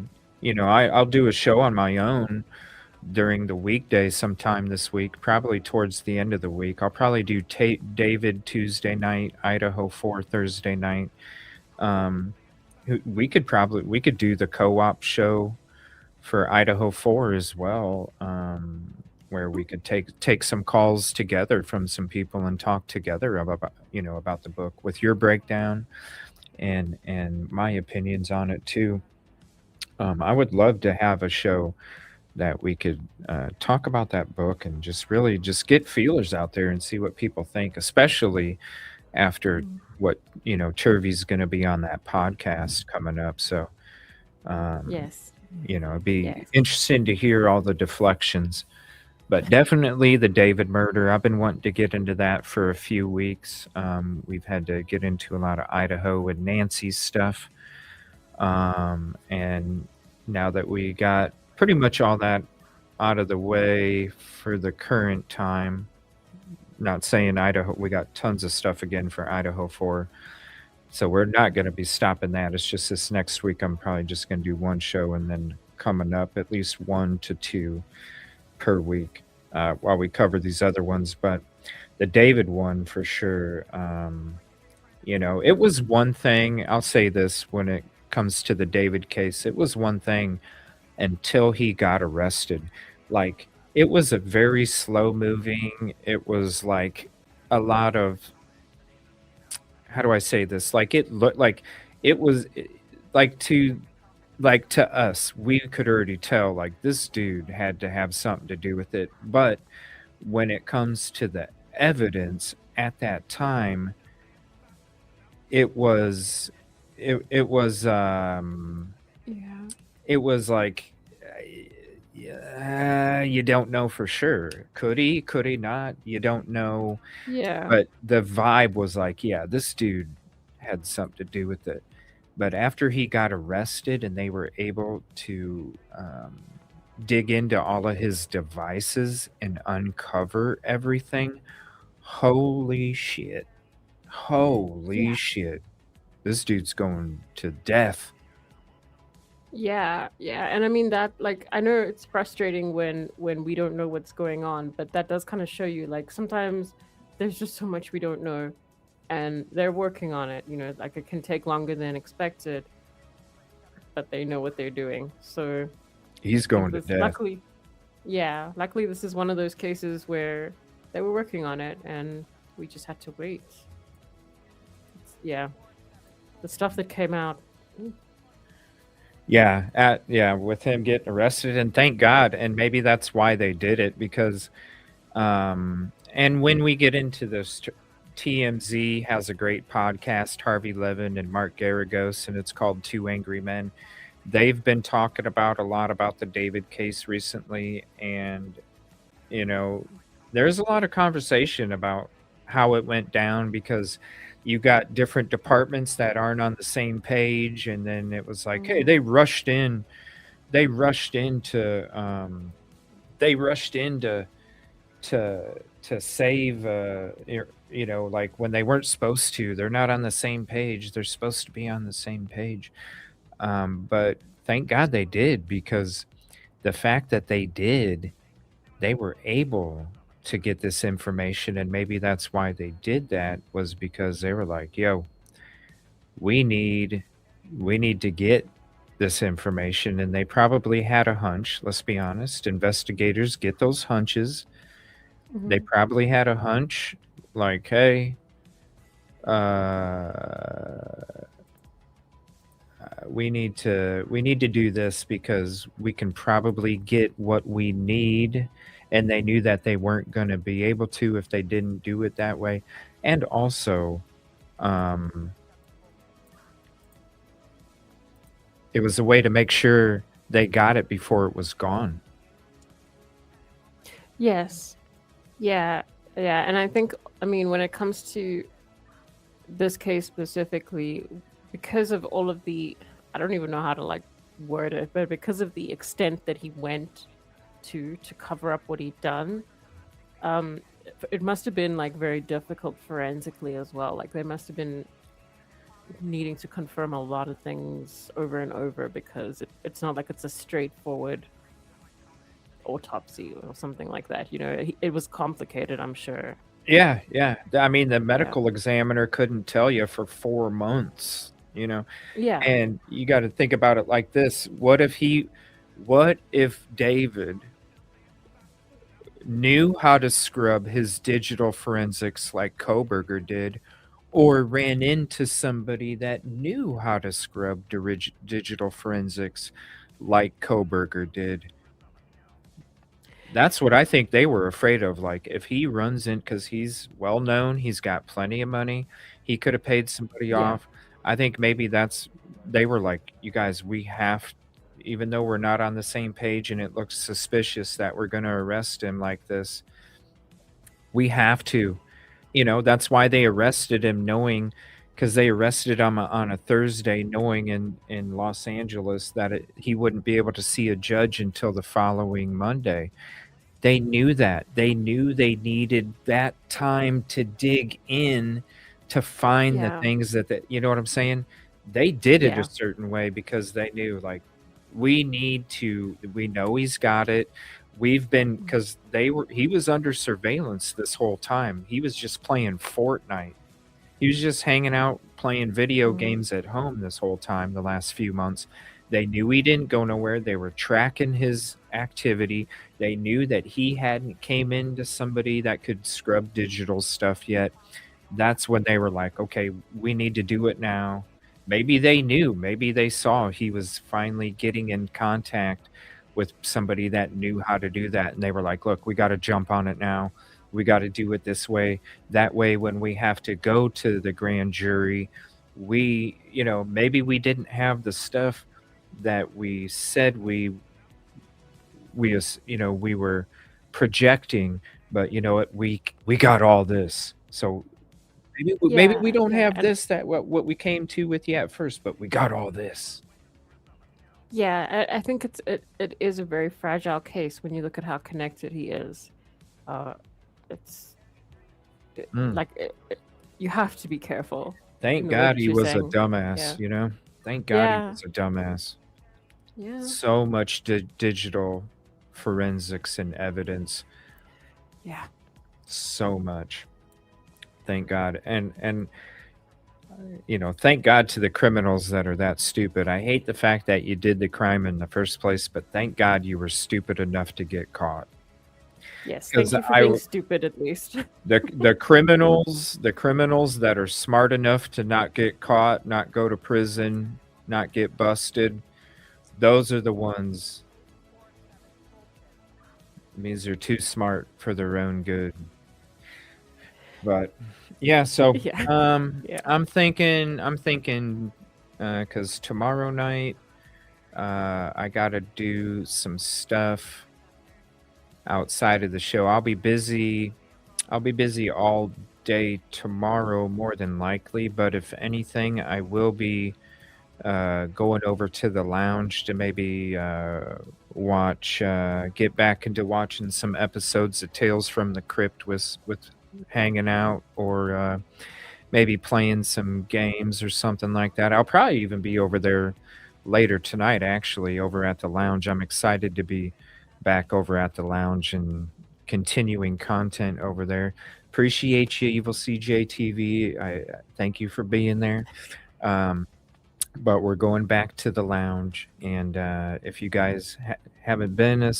I'll do a show on my own during the weekday sometime this week, probably towards the end of the week. I'll probably do David Tuesday night, Idaho 4 Thursday night. We could do the co-op show for Idaho 4 as well, where we could take some calls together from some people and talk together about the book with your breakdown and my opinions on it too. I would love to have a show that we could talk about that book and just really just get feelers out there and see what people think, especially after what Turvy's going to be on that podcast coming up. So Yes. it'd be Yes. interesting to hear all the deflections. But definitely the David murder. I've been wanting to get into that for a few weeks. We've had to get into a lot of Idaho and Nancy's stuff. And now that we got pretty much all that out of the way for the current time, not saying Idaho, we got tons of stuff again for Idaho 4. So we're not going to be stopping that. It's just this next week, I'm probably just going to do one show and then coming up at least 1 to 2 per week while we cover these other ones. But the David one for sure, it was one thing. I'll say this when it comes to the David case, it was one thing until he got arrested. Like, it was a very slow moving, it was like a lot of, how do I say this? Like, it looked like it was like to us, we could already tell like this dude had to have something to do with it. But when it comes to the evidence at that time, it was Yeah. it was like you don't know for sure. Could he not? You don't know. Yeah. But the vibe was like, yeah, this dude had something to do with it. But after he got arrested and they were able to dig into all of his devices and uncover everything, holy shit. Holy Yeah. shit. This dude's going to death. Yeah, and I mean that, like, I know it's frustrating when we don't know what's going on, but that does kind of show you, like, sometimes there's just so much we don't know, and they're working on it. Like, it can take longer than expected, but they know what they're doing. So He's going to death. luckily this is one of those cases where they were working on it, and we just had to wait. The stuff that came out. Yeah, with him getting arrested, and thank God, and maybe that's why they did it, because and when we get into this, TMZ has a great podcast, Harvey Levin and Mark Garagos, and it's called Two Angry Men. They've been talking about a lot about the David case recently, and there's a lot of conversation about how it went down, because you got different departments that aren't on the same page, and then it was like, hey, they rushed into to save like when they weren't supposed to. They're not on the same page. They're supposed to be on the same page. But thank God they did, because the fact that they were able to get this information, and maybe that's why they did that, was because they were like, yo, we need to get this information. And they probably had a hunch. Let's be honest, investigators get those hunches. They probably had a hunch like, hey, we need to do this because we can probably get what we need. And they knew that they weren't going to be able to if they didn't do it that way. And also, it was a way to make sure they got it before it was gone. Yes. Yeah. And I think, when it comes to this case specifically, because of all of the, I don't even know how to word it, but because of the extent that he went to cover up what he'd done, it must have been like very difficult forensically as well. Like they must have been needing to confirm a lot of things over and over because it's not like it's a straightforward autopsy or something like that. You know, it was complicated, I'm sure. Yeah, yeah. I mean, the medical examiner couldn't tell you for 4 months, you know. Yeah. And you got to think about it like this. What if David knew how to scrub his digital forensics like Koberger did, or ran into somebody that knew how to scrub digital forensics like Koberger did? That's what I think they were afraid of. Like, if he runs in, because he's well known, he's got plenty of money, he could have paid somebody Yeah. off. I think maybe they were like, you guys, we have, even though we're not on the same page and it looks suspicious that we're going to arrest him like this, we have to. You know, that's why they arrested him, knowing, because they arrested him on a Thursday, knowing in Los Angeles that he wouldn't be able to see a judge until the following Monday. They knew that. They knew they needed that time to dig in to find the Yeah. things that you know what I'm saying? They did it Yeah. a certain way because they knew, like, we know he's got it. We've been, because he was under surveillance this whole time. He was just playing Fortnite. He was just hanging out playing video games at home this whole time, the last few months. They knew he didn't go nowhere. They were tracking his activity. They knew that he hadn't came into somebody that could scrub digital stuff yet. That's when they were like, okay, we need to do it now. Maybe they knew. Maybe they saw he was finally getting in contact with somebody that knew how to do that. And they were like, look, we got to jump on it now. We got to do it this way. That way, when we have to go to the grand jury, maybe we didn't have the stuff that we said we were projecting, but you know what, we got all this. So maybe we don't have this, that what we came to with you at first, but we got all this. Yeah, I think it is a very fragile case when you look at how connected he is. It's like you have to be careful. Thank God he was a dumbass, you know? Thank God he was a dumbass. Yeah. So much digital forensics and evidence. Yeah. So much. Thank God. And thank God to the criminals that are that stupid. I hate the fact that you did the crime in the first place, but thank God you were stupid enough to get caught. Yes, thank you for being stupid at least. The criminals that are smart enough to not get caught, not go to prison, not get busted, those are the ones. It means they're too smart for their own good. But yeah, so I'm thinking because tomorrow night I gotta do some stuff outside of the show. I'll be busy all day tomorrow, more than likely, but if anything, I will be going over to the lounge to maybe get back into watching some episodes of Tales from the Crypt with hanging out, or maybe playing some games or something like that. I'll probably even be over there later tonight, actually, over at the lounge. I'm excited to be back over at the lounge and continuing content over there. Appreciate you, EvilleCJ TV. I thank you for being there. But we're going back to the lounge, and if you guys haven't been a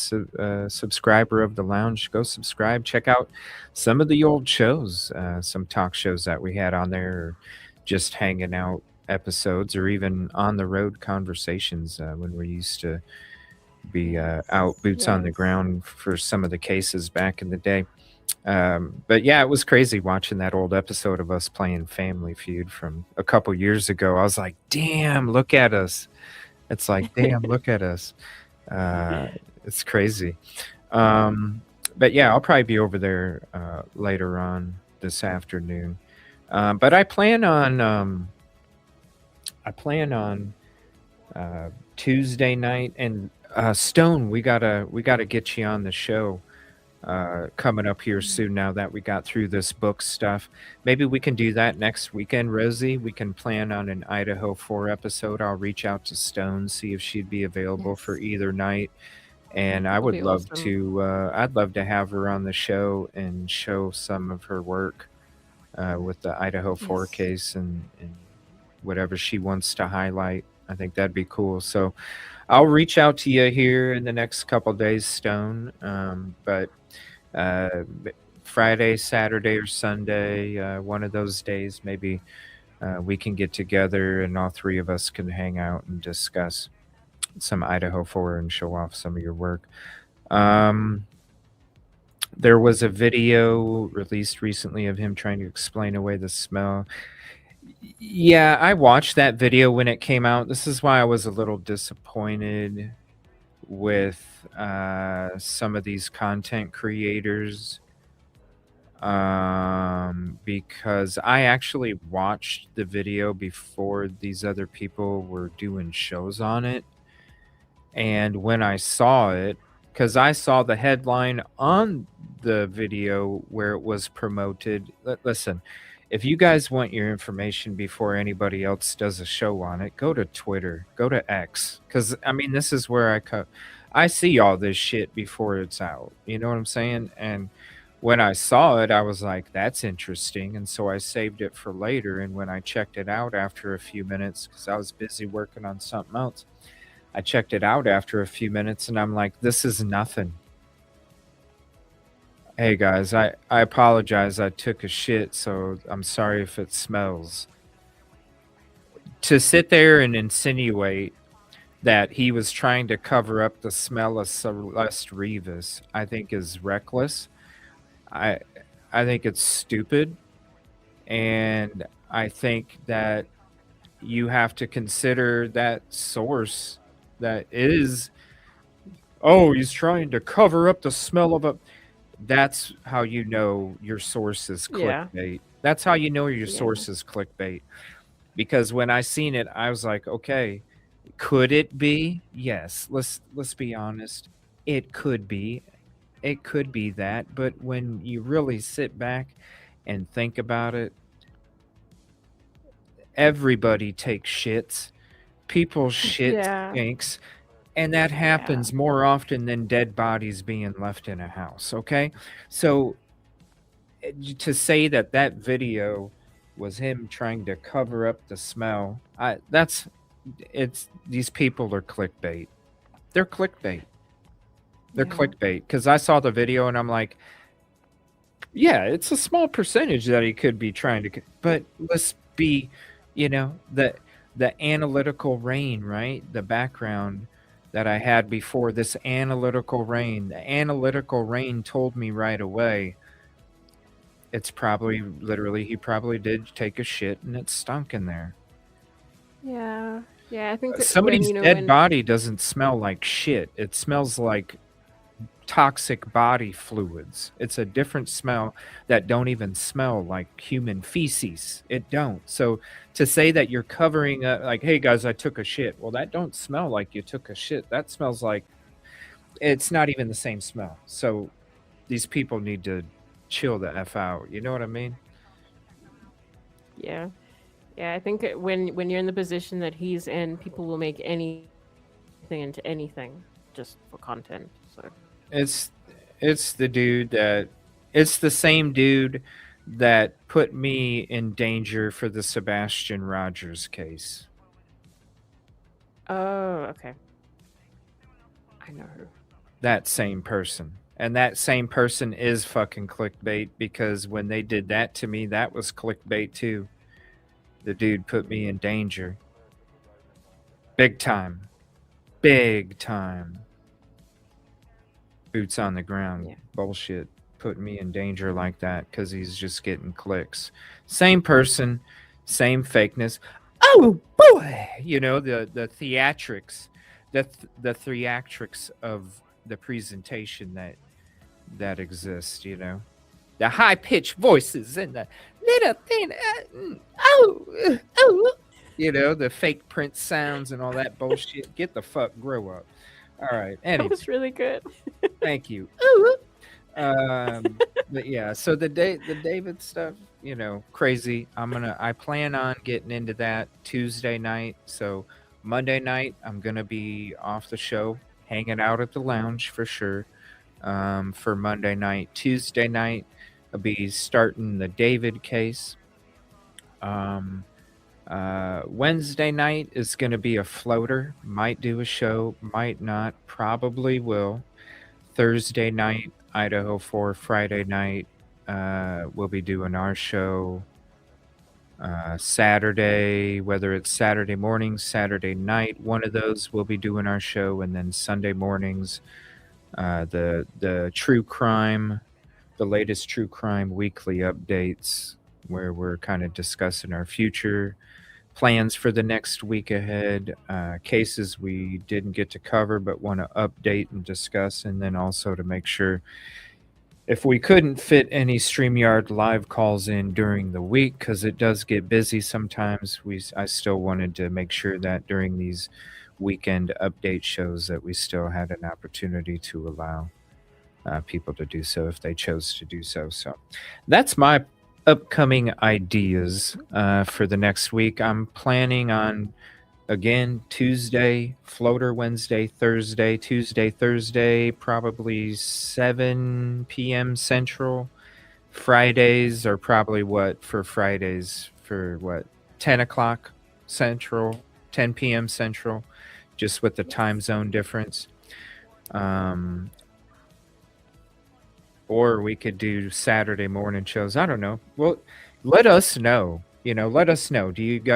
subscriber of the lounge, go subscribe. Check out some of the old shows, some talk shows that we had on there, or just hanging out episodes, or even on the road conversations when we used to be out boots on the ground for some of the cases back in the day. But yeah, it was crazy watching that old episode of us playing Family Feud from a couple years ago. I was like, damn, look at us. It's like, damn, look at us. It's crazy. But yeah, I'll probably be over there later on this afternoon. But I plan on Tuesday night, and Stone, we gotta get you on the show. coming up here soon now that we got through this book stuff. Maybe we can do that next weekend, Rosee. We can plan on an Idaho 4 episode. I'll reach out to Stone, see if she'd be available for Yes. either night. And I That'll would be love awesome. to, I'd love to have her on the show and show some of her work with the Idaho 4 Yes. case and whatever she wants to highlight. I think that'd be cool. So I'll reach out to you here in the next couple days, Stone. But Friday, Saturday, or Sunday, one of those days, maybe we can get together and all three of us can hang out and discuss some Idaho 4 and show off some of your work. There was a video released recently of him trying to explain away the smell. Yeah, I watched that video when it came out. This is why I was a little disappointed with some of these content creators, because I actually watched the video before these other people were doing shows on it. And when I saw it, because I saw the headline on the video where it was promoted. Listen, if you guys want your information before anybody else does a show on it, go to Twitter, go to X, because I mean, this is where I see all this shit before it's out. You know what I'm saying? And when I saw it, I was like, that's interesting. And so I saved it for later. And when I checked it out after a few minutes, because I was busy working on something else, I checked it out after a few minutes and I'm like, this is nothing. Hey guys, I apologize. I took a shit, so I'm sorry if it smells. To sit there and insinuate that he was trying to cover up the smell of Celeste Rivas, I think is reckless. I think it's stupid. And I think that you have to consider that source that is, oh, he's trying to cover up the smell of a... That's how you know your source is Yeah. clickbait. That's how you know your Yeah. source is clickbait. Because when I seen it, I was like, okay, could it be? Yes. Let's be honest. It could be. It could be that. But when you really sit back and think about it, everybody takes shits. People's shit Yeah. stinks. And that happens more often than dead bodies being left in a house, okay? So to say that that video was him trying to cover up the smell, these people are clickbait. They're clickbait. They're Yeah. clickbait. Because I saw the video and I'm like, yeah, it's a small percentage that he could be trying to, but let's be, the analytical rain, right? The background that I had before, this analytical rain. The analytical rain told me right away, it's probably literally, he probably did take a shit and it stunk in there. Yeah. Yeah. I think that Somebody's when, dead body doesn't smell like shit. It smells like toxic body fluids. It's a different smell that don't even smell like human feces. It don't. So to say that you're covering up, like, hey guys, I took a shit. Well, that don't smell like you took a shit. That smells like, it's not even the same smell. So these people need to chill the F out. You know what I mean? Yeah. Yeah, I think when you're in the position that he's in, people will make anything into anything just for content. So it's the dude that, it's the same dude that put me in danger for the Sebastian Rogers case. Oh, okay. I know her. That same person. And that same person is fucking clickbait, because when they did that to me, that was clickbait too. The dude put me in danger. Big time. Big time. Boots on the ground. Yeah. Bullshit. Putting me in danger like that because he's just getting clicks. Same person, same fakeness. Oh boy! The theatrics, the theatrics of the presentation that exists. The high pitched voices and the little thing. The fake Prince sounds and all that bullshit. Get the fuck, grow up. All right. Anyway. That was really good. Thank you. But yeah, so the David stuff, crazy. I plan on getting into that Tuesday night. So Monday night, I'm gonna be off the show, hanging out at the lounge for sure. For Monday night, Tuesday night, I'll be starting the David case. Um, Wednesday night is gonna be a floater. Might do a show, might not, probably will. Thursday night, Idaho 4. Friday night, we'll be doing our show. Saturday, whether it's Saturday morning, Saturday night, one of those we'll be doing our show, and then Sunday mornings, the true crime, the latest true crime weekly updates, where we're kind of discussing our future plans for the next week ahead, cases we didn't get to cover but want to update and discuss, and then also to make sure if we couldn't fit any StreamYard live calls in during the week, because it does get busy sometimes, I still wanted to make sure that during these weekend update shows that we still had an opportunity to allow people to do so if they chose to do so. So that's my upcoming ideas for the next week. I'm planning on, again, Tuesday, floater, Wednesday, Thursday, Tuesday, Thursday, probably 7 p.m. Central. Fridays are probably for 10 o'clock Central, 10 p.m. Central, just with the time zone difference. Or we could do Saturday morning shows. I don't know. Well, let us know. Let us know.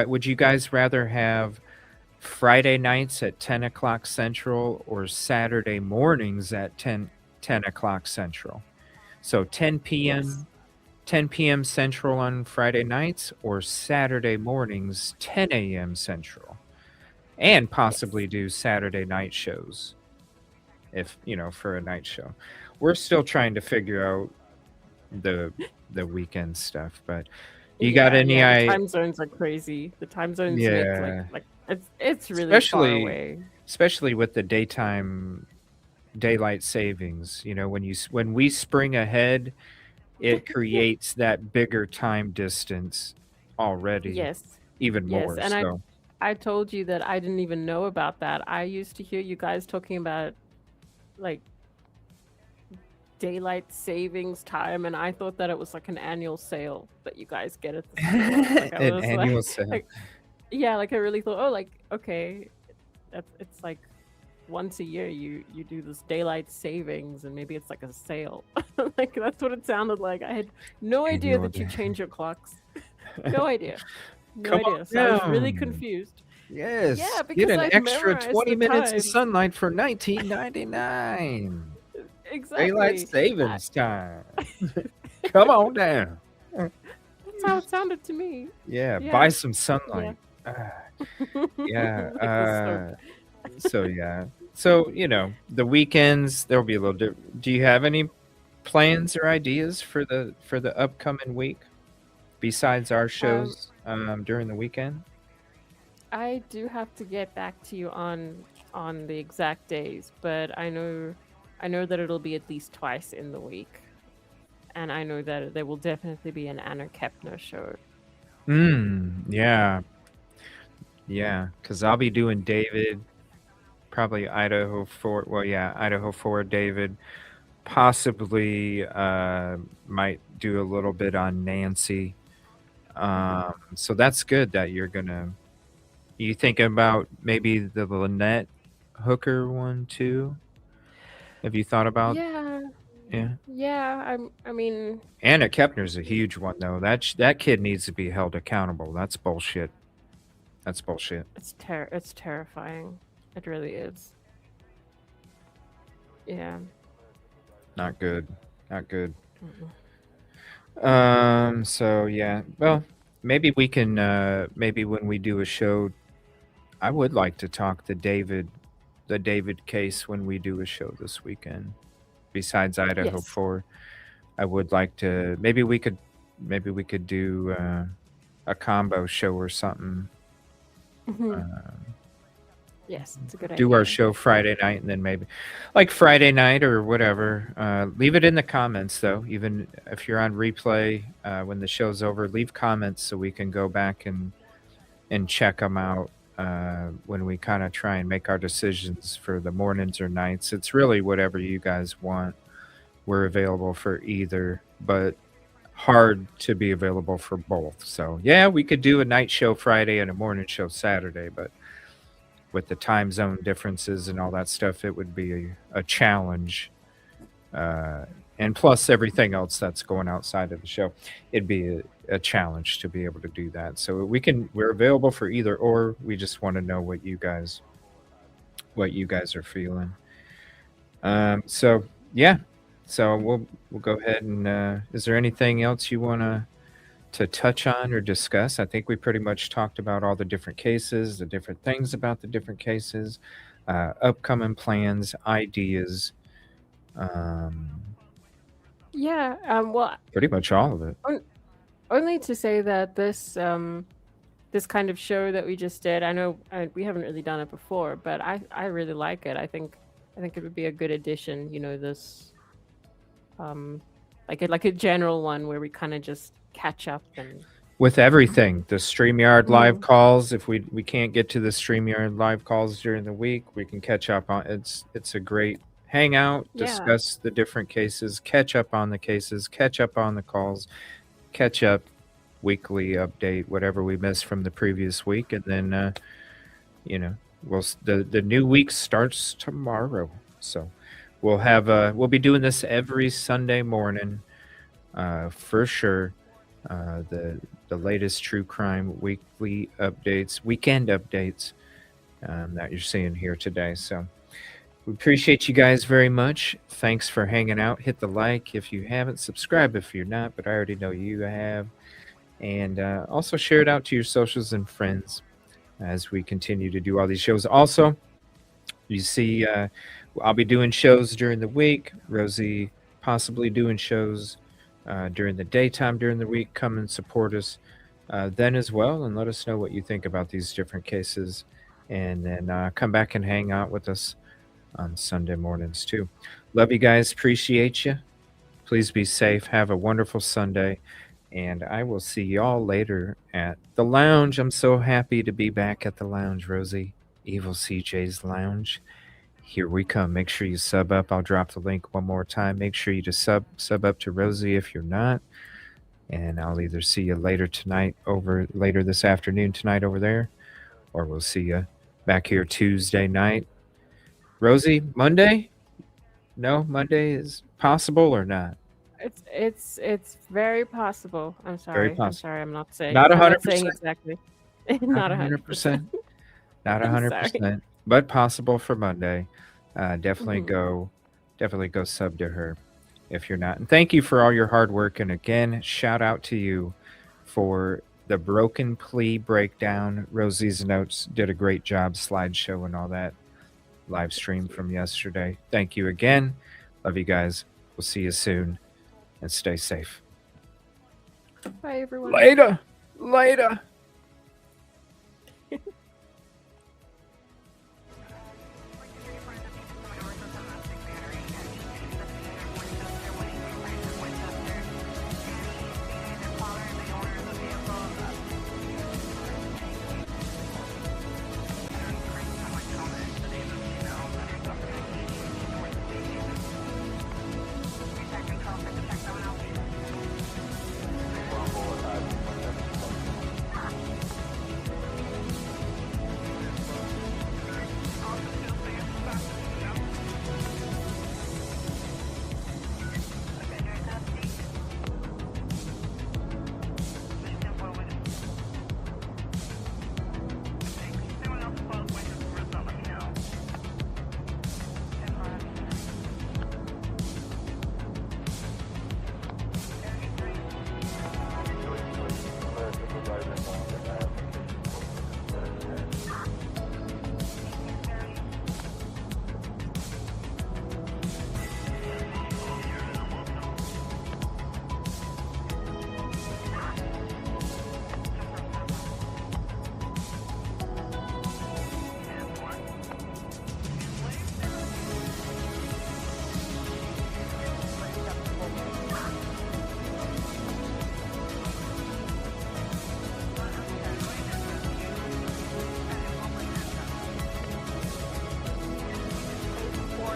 Would you guys rather have Friday nights at 10 o'clock Central or Saturday mornings at 10 o'clock Central? So 10 p.m. Yes. 10 p.m. Central on Friday nights, or Saturday mornings 10 a.m. Central, and possibly do Saturday night shows if for a night show. We're still trying to figure out the weekend stuff, but you got any the time zones are crazy. The time zones Yeah. make it's really far Especially- away. especially with the daylight savings. When we spring ahead, it creates that bigger time distance already, Yes. even Yes, more. and So I told you that I didn't even know about that. I used to hear you guys talking about like daylight savings time, and I thought that it was like an annual sale that you guys get at the store. Like, I an was annual sale. yeah, like I really thought, oh, like okay, it's like once a year you do this daylight savings, and maybe it's like a sale. Like that's what it sounded like. I had no idea Annual that you day. change your clocks. No idea. No Come on idea. So I was really down. confused. Yes. Yeah, Get because an I've extra memorized 20 the minutes of times. sunlight for $19.99. Exactly. Daylight savings time. Come on down. That's how it sounded to me. Yeah, Yeah. buy some sunlight. Yeah. So yeah. So, the weekends there'll be a little different. Do you have any plans or ideas for the upcoming week besides our shows during the weekend? I do have to get back to you on the exact days, but I know that it'll be at least twice in the week. And I know that there will definitely be an Anna Kapner show. Yeah. Yeah, because I'll be doing David, probably Idaho 4. Well, yeah, Idaho 4, David. Possibly might do a little bit on Nancy. So that's good that you're gonna. You thinking about maybe the Lynette Hooker one too? Have you thought about? Yeah. Yeah. I mean, Anna Kepner's a huge one though. That kid needs to be held accountable. That's bullshit. That's bullshit. it's terrifying. It really is. Yeah. Not good. Not good. Mm-mm. So yeah. Well, maybe we can. Maybe when we do a show, I would like to talk the David case when we do a show this weekend. Besides Idaho Yes. 4, I would like to. Maybe we could do a combo show or something. Mhm. Yes, it's a good idea. do our show Friday night, and then maybe like Friday night or whatever. Leave it in the comments, though. Even if you're on replay when the show's over, leave comments so we can go back and check them out when we kind of try and make our decisions for the mornings or nights. It's really whatever you guys want. We're available for either, but hard to be available for both. So yeah, we could do a night show Friday and a morning show Saturday, but with the time zone differences and all that stuff, it would be a challenge. And plus everything else that's going outside of the show, it'd be a challenge to be able to do that. So we're available for either or. We just want to know what you guys are feeling. So yeah. So we'll go ahead and is there anything else you want to touch on or discuss? I think we pretty much talked about all the different cases, the different things about the different cases, upcoming plans, ideas. Yeah. Well, Pretty much all of it. only to say that this this kind of show that we just did, I know we haven't really done it before, but I really like it. I think it would be a good addition. You know, this like a general one where we kind of just catch up and With everything, the Streamyard live calls. If we can't get to the Streamyard live calls during the week, we can catch up on it's a great hangout, Yeah. discuss the different cases, catch up on the cases, catch up on the calls, catch up, weekly update whatever we missed from the previous week, and then the new week starts tomorrow. So we'll be doing this every Sunday morning for sure. The latest true crime weekly updates, weekend updates that you're seeing here today. So we appreciate you guys very much. Thanks for hanging out. Hit the like if you haven't, subscribe if you're not, but I already know you have. And also share it out to your socials and friends as we continue to do all these shows. Also, you see, I'll be doing shows during the week. Rosee possibly doing shows during the daytime during the week. Come and support us then as well, and let us know what you think about these different cases, and then come back and hang out with us on Sunday mornings too. Love you guys, appreciate you. Please be safe, have a wonderful Sunday, and I will see y'all later at the lounge. I'm so happy to be back at the lounge, Rosee. EvilleCJ's lounge. Here we come. Make sure you sub up. I'll drop the link one more time. Make sure you just sub up to Rosee if you're not. And I'll either see you later this afternoon tonight over there, or we'll see you back here Tuesday night. Rosee, Monday? No, Monday is possible or not? It's very possible. I'm sorry. possible. I'm sorry. I'm not saying. Not I'm 100%. not saying exactly. Not 100%. Not I'm 100%, but possible for Monday. Definitely Mhm. go sub to her if you're not. And thank you for all your hard work. And again, shout out to you for the broken plea breakdown. Rosee's notes did a great job, slideshow and all that live stream from yesterday. Thank you again. Love you guys. We'll see you soon, and stay safe. Bye, everyone. Later.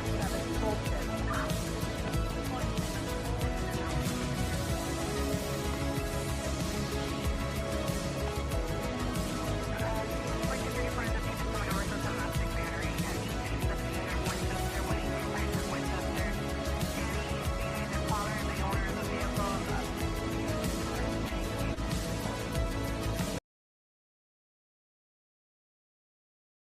Kevin.